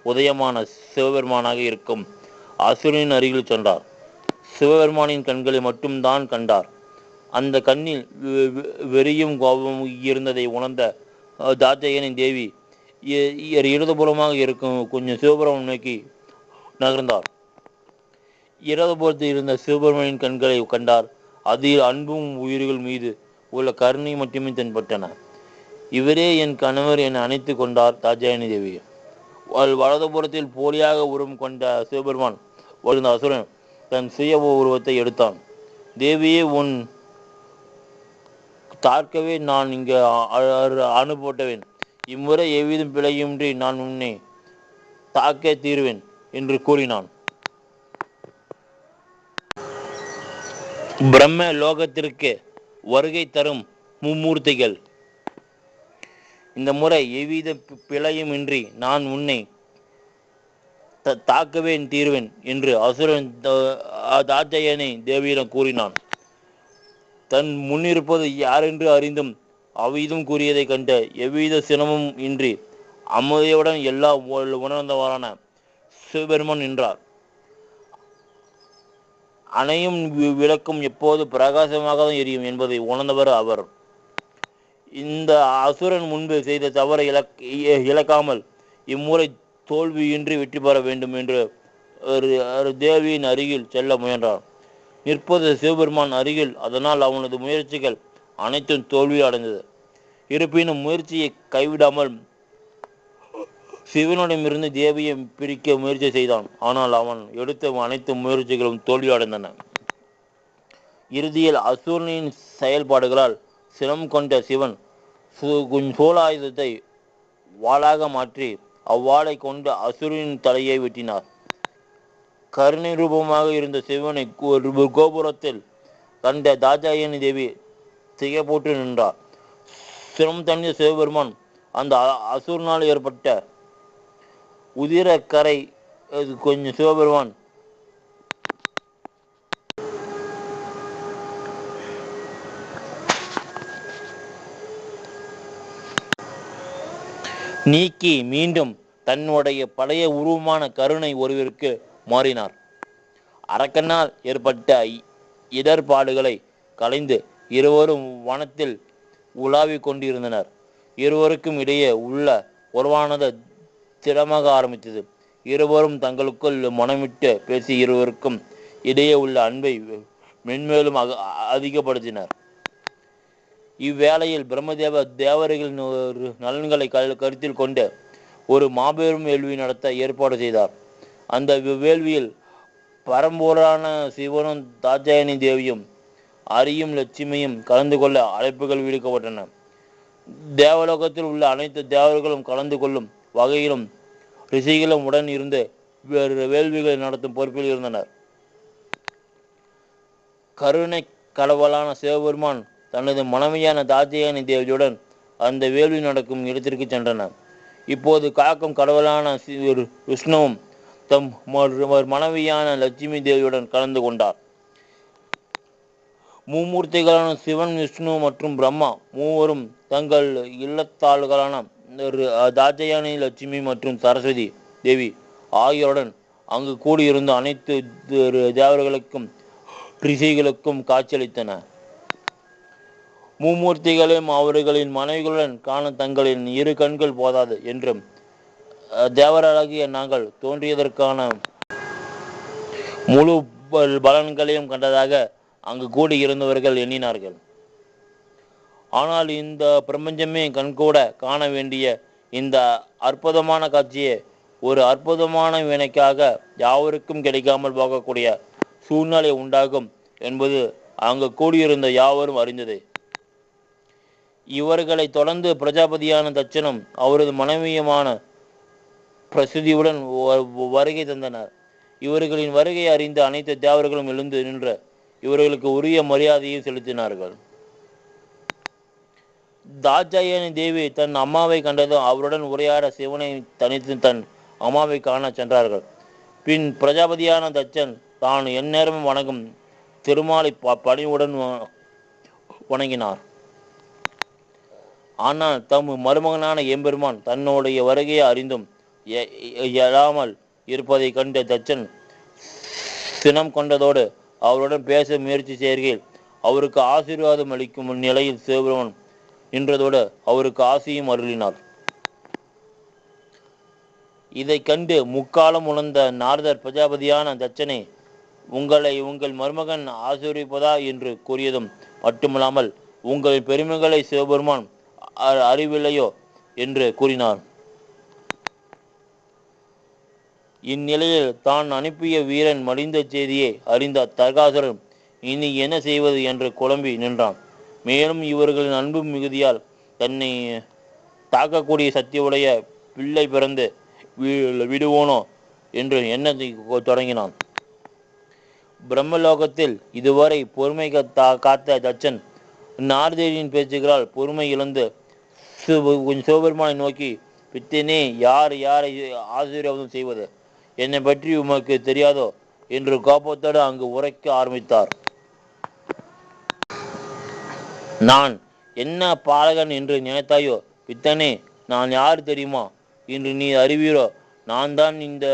S1: உதயமான சிவபெருமானாக இருக்கும் அசுரனின் அருகில் சென்றார். சிவபெருமானின் கண்களை மட்டும்தான் கண்டார். அந்த கண்ணில் வெறியும் கோபமும் இருந்ததை உணர்ந்த தாட்சாயணி தேவி இடதுபுறமாக இருக்கும் கொஞ்சம் சிவபெருமான் நோக்கி நகர்ந்தார். இடதுபுறத்தில் இருந்த சிவபெருமானின் கண்களை கண்டார். அதில் அன்பும் உயிர்கள் மீது உள்ள கருணை மட்டுமே தென்பட்டன. இவரே என் கணவர் என அணைத்து கொண்டார் தாட்சாயணி தேவி. வலதுபுறத்தில் போலியாக உருவம் கொண்ட சிவபெருமான் வாழ்ந்த அசுரன் தன் சுய உருவத்தை எடுத்தான். தேவியே உன் தாக்கவே நான் இங்கு அனுப்பப்பட்டவேன். இம்முறை எவ்விதம் பிழையுமின்றி நான் உன்னை தாக்கே தீர்வேன் என்று கூறினான். பிரம்ம லோகத்திற்கு வருகை தரும் மும்மூர்த்திகள், இந்த முறை எவ்வித பிழையுமின்றி நான் உன்னை தாக்குவேன் தீர்வேன் என்று அசுரன் தாட்சாயணி தேவியிடம் கூறினான். தன் முன்னிருப்பது யாரென்று அறிந்தும் அவ்விதம் கூறியதை கண்ட எவ்வித சிரமமும் இன்றி அமைதியுடன் எல்லாம் உணர்ந்தவரான சிவபெருமான் நின்றார். அணையும் விளக்கும் எப்போது பிரகாசமாக தான் எரியும் என்பதை உணர்ந்தவர் அவர். இந்த அசுரன் முன்பு செய்த தவறை இழக்காமல் இம்முறை தோல்வியின்றி வெற்றி பெற வேண்டும் என்று தேவியின் அருகில் செல்ல முயன்றார். நிற்பது சிவபெருமான் அருகில். அதனால் அவனது முயற்சிகள் அனைத்தும் தோல்வி அடைந்தது. இருப்பினும் முயற்சியை கைவிடாமல் சிவனிடமிருந்து தேவியை பிரிக்க முயற்சி செய்தான். ஆனால் அவன் எடுத்த அனைத்து முயற்சிகளும் தோல்வி அடைந்தன. இறுதியில் அசுரனின் செயல்பாடுகளால் சினம் கொண்ட சிவன் சூலாயுதத்தை வாளாக மாற்றி அவ்வாளை கொண்டு அசுரனின் தலையை வெட்டினார். கருணை ரூபமாக இருந்த சிவனை கோபுரத்தில் கண்ட தாட்சாயணி தேவி திகைப்போட்டு நின்றார். சிரம் தணிந்த சிவபெருமான் அந்த அசுரனால் ஏற்பட்ட உதிர கரை கொஞ்சம் சிவபெருமான் நீக்கி மீண்டும் தன்னுடைய பழைய உருவமான கருணை ஒருவருக்கு மாறினார். அரக்கனால் ஏற்பட்ட இடர்பாடுகளை களைந்து இருவரும் வனத்தில் உலாவிக் கொண்டிருந்தனர். இருவருக்கும் இடையே உள்ள உறவானது திடமாக ஆரம்பித்தது. இருவரும் தங்களுக்குள் மனமிட்டு பேசி இருவருக்கும் இடையே உள்ள அன்பை மென்மேலும் அதிகப்படுத்தினர். இவ்வேளையில் பிரம்மதேவ தேவர்களின் நலன்களை கருத்தில் கொண்டு ஒரு மாபெரும் வேள்வி நடத்த ஏற்பாடு செய்தார். அந்த வேள்வியில் பரம்பொருளான சிவனும் தாட்சாயணி தேவியும் அரியும் லட்சுமியும் கலந்து கொள்ள அழைப்புகள் விடுக்கப்பட்டன. தேவலோகத்தில் உள்ள அனைத்து தேவர்களும் கலந்து கொள்ளும் வகையிலும் ரிஷிகளும் உடன் இருந்து வேறு வேள்விகளை நடத்தும் பொறுப்பில் இருந்தனர். கருணை கடவுளான சிவபெருமான் தனது மனைவியான தாட்சாயணி தேவியுடன் அந்த வேள்வி நடக்கும் இடத்திற்கு சென்றனர். இப்போது காக்கும் கடவுளான விஷ்ணுவும் தம் மனைவியான லட்சுமி தேவியுடன் கலந்து கொண்டார். மும்மூர்த்திகளான சிவன், விஷ்ணு மற்றும் பிரம்மா மூவரும் தங்கள் இல்லத்தாள்களான தாட்சாயணி, லட்சுமி மற்றும் சரஸ்வதி தேவி ஆகியோருடன் அங்கு கூடியிருந்த அனைத்து தேவர்களுக்கும் ரிஷிகளுக்கும் காட்சியளித்தன. மும்மூர்த்திகளையும் அவர்களின் மனைவிகளுடன் காண தங்களின் இரு கண்கள் போதாது என்றும் தேவராகிய நாங்கள் தோன்றியதற்கான முழு பலன்களையும் கண்டதாக அங்கு கூடியிருந்தவர்கள் எண்ணினார்கள். ஆனால் இந்த பிரபஞ்சமே கண்கூட காண வேண்டிய இந்த அற்புதமான காட்சியை ஒரு அற்புதமான வினைக்காக யாவருக்கும் கிடைக்காமல் போகக்கூடிய சூழ்நிலை உண்டாகும் என்பது அங்கு கூடியிருந்த யாவரும் அறிந்தது. இவர்களை தொடர்ந்து பிரஜாபதியான தட்சனும் அவரது மனைவியுமான பிரசுதியுடன் வருகை தந்தனர். இவர்களின் வருகை அறிந்த அனைத்து தேவர்களும் எழுந்து நின்ற இவர்களுக்கு உரிய மரியாதையை செலுத்தினார்கள். தாட்சாயணி தேவி தன் அம்மாவை கண்டதும் அவருடன் உரையாட சிவனை தனித்து தன் அம்மாவை காண சென்றார்கள். பின் பிரஜாபதியான தட்சன் தான் எந்நேரமும் வணங்கும் திருமாலை பணிவுடன் வணங்கினார். ஆனால் தம் மருமகனான எம்பெருமான் தன்னுடைய வருகையை அறிந்தும் எழாமல் இருப்பதை கண்ட தட்சன் சினம் கொண்டதோடு அவருடன் பேச முயற்சி செய்கையில் அவருக்கு ஆசீர்வாதம் அளிக்கும் நிலையில் சிவபெருமான் நின்றதோடு அவருக்கு ஆசையும் அருளினார். இதை கண்டு முக்காலம் உணர்ந்த நாரதர் பிரஜாபதியான தட்சனை உங்களை உங்கள் மருமகன் ஆசீர்வதிப்பதா என்று கூறியதும் மட்டுமல்லாமல் உங்கள் பெருமைகளை சிவபெருமான் அறிவில்லையோ என்று கூறினார். இந்நிலையில் தான் அனுப்பிய வீரன் மடிந்த செய்தியை அறிந்த தர்காசுரன் இனி என்ன செய்வது என்று குழம்பி நின்றான். மேலும் இவர்களின் அன்பு மிகுதியால் தன்னை தாக்கக்கூடிய சக்தியுடைய பிள்ளை பிறந்து விடுவோனோ என்று எண்ணத்தை தொடங்கினான். பிரம்மலோகத்தில் இதுவரை பொறுமை காத்த தட்சன் நாரதரின் பேச்சுகளால் பொறுமை இழந்து சிவபெருமானை நோக்கி, பித்தனே, யாரை ஆசீர்வாதம் செய்வது? என்னை பற்றி உமக்கு தெரியாதோ என்று கோபத்தோடு அங்கு உரைக்க ஆரம்பித்தார். நான் என்ன பாலகன் என்று நினைத்தாயோ? பித்தனே, நான் யார் தெரியுமா என்று நீ அறிவீரோ? நான் தான் இந்த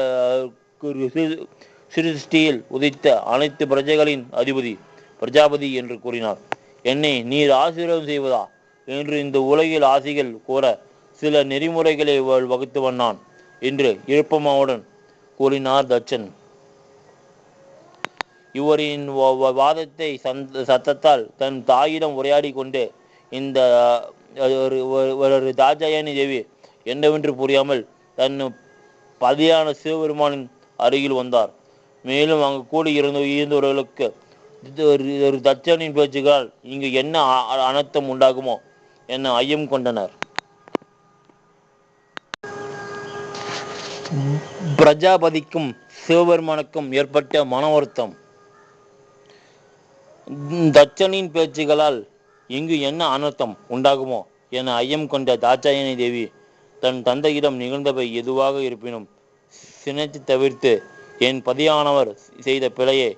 S1: சிருஷ்டியில் உதித்த அனைத்து பிரஜைகளின் அதிபதி பிரஜாபதி என்று கூறினார். என்னை நீர் ஆசீர்வாதம் செய்வதா என்று இந்த உலகில் ஆசைகள் கூற சில நெறிமுறைகளை வகுத்து வந்தான் என்று எழுப்பமாவுடன் கூறினார் தட்சன். இவரின் வாதத்தை சத்தத்தால் தன் தாயிடம் உரையாடி கொண்டு இந்த தாட்சாயணி தேவி என்னவென்று புரியாமல் தன் பதியான சிவபெருமானின் அருகில் வந்தார். மேலும் அங்கு கூடி இருந்தவர்களுக்கு தட்சனின் பேச்சுகளால் இங்கு என்ன அனர்த்தம் உண்டாகுமோ என ஐயம் கொண்டனர். பிரஜாபதிக்கும் சிவபெருமானுக்கும் ஏற்பட்ட மன வருத்தம். தட்சனின் பேச்சுகளால் இங்கு என்ன அனர்த்தம் உண்டாகுமோ என ஐயம் கொண்ட தாட்சாயணி தேவி தன் தந்தையிடம் நிகழ்ந்தவை எதுவாக இருப்பினும் சினத்தை தவிர்த்து என் பதியானவர் செய்த பிழையை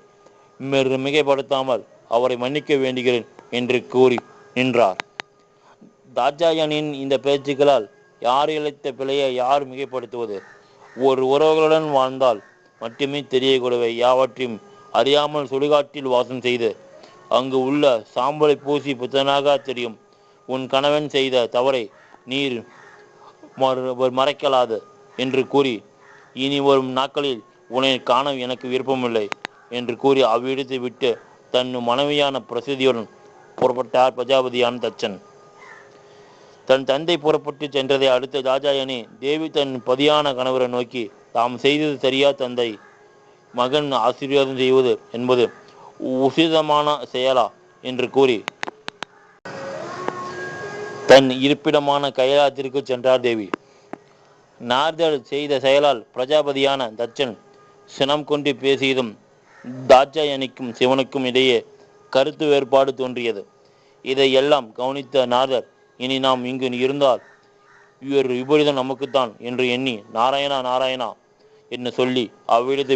S1: மிகைப்படுத்தாமல் அவரை மன்னிக்க வேண்டுகிறேன் என்று கூறி நின்றார். தாட்சாயணியின் இந்த பேச்சுக்களால் யார் இழைத்த பிழையை யார் மிகைப்படுத்துவது? ஒரு உறவுகளுடன் வாழ்ந்தால் மட்டுமே தெரியக்கூடவை யாவற்றையும் அறியாமல் சுடுகாட்டில் வாசம் செய்து அங்கு உள்ள சாம்பலை பூசி புத்தனாக தெரியும் உன் கணவன் செய்த தவறை நீர் மறைக்கலாது என்று கூறி, இனி வரும் நாட்களில் உன்னை காண எனக்கு விருப்பமில்லை என்று கூறி அவ்விடத்தை விட்டு தன் மனைவியான பிரசித்தியுடன் புறப்பட்டார் பிரஜாபதியான தட்சன். தன் தந்தை புறப்பட்டு சென்றதை அடுத்த தாட்சாயணி தேவி தன் பதியான கணவரை நோக்கி, தாம் செய்தது சரியா தந்தை? மகன் ஆசீர்வாதம் செய்வது என்பது உசிதமான செயலா என்று கூறி தன் இருப்பிடமான கைலாயத்திற்கு சென்றார் தேவி. நாரதர் செய்த செயலால் பிரஜாபதியான தட்சன் சினம் கொண்டு பேசியதும் தாட்சாயணிக்கும் சிவனுக்கும் இடையே கருத்து வேறுபாடு தோன்றியது. இதையெல்லாம் கவனித்த நாரதர், இனி நாம் இங்கு இருந்தால் இவர் விபரீதம் நமக்குத்தான் என்று எண்ணி நாராயணா நாராயணா என்று சொல்லி அவ்விடத்தை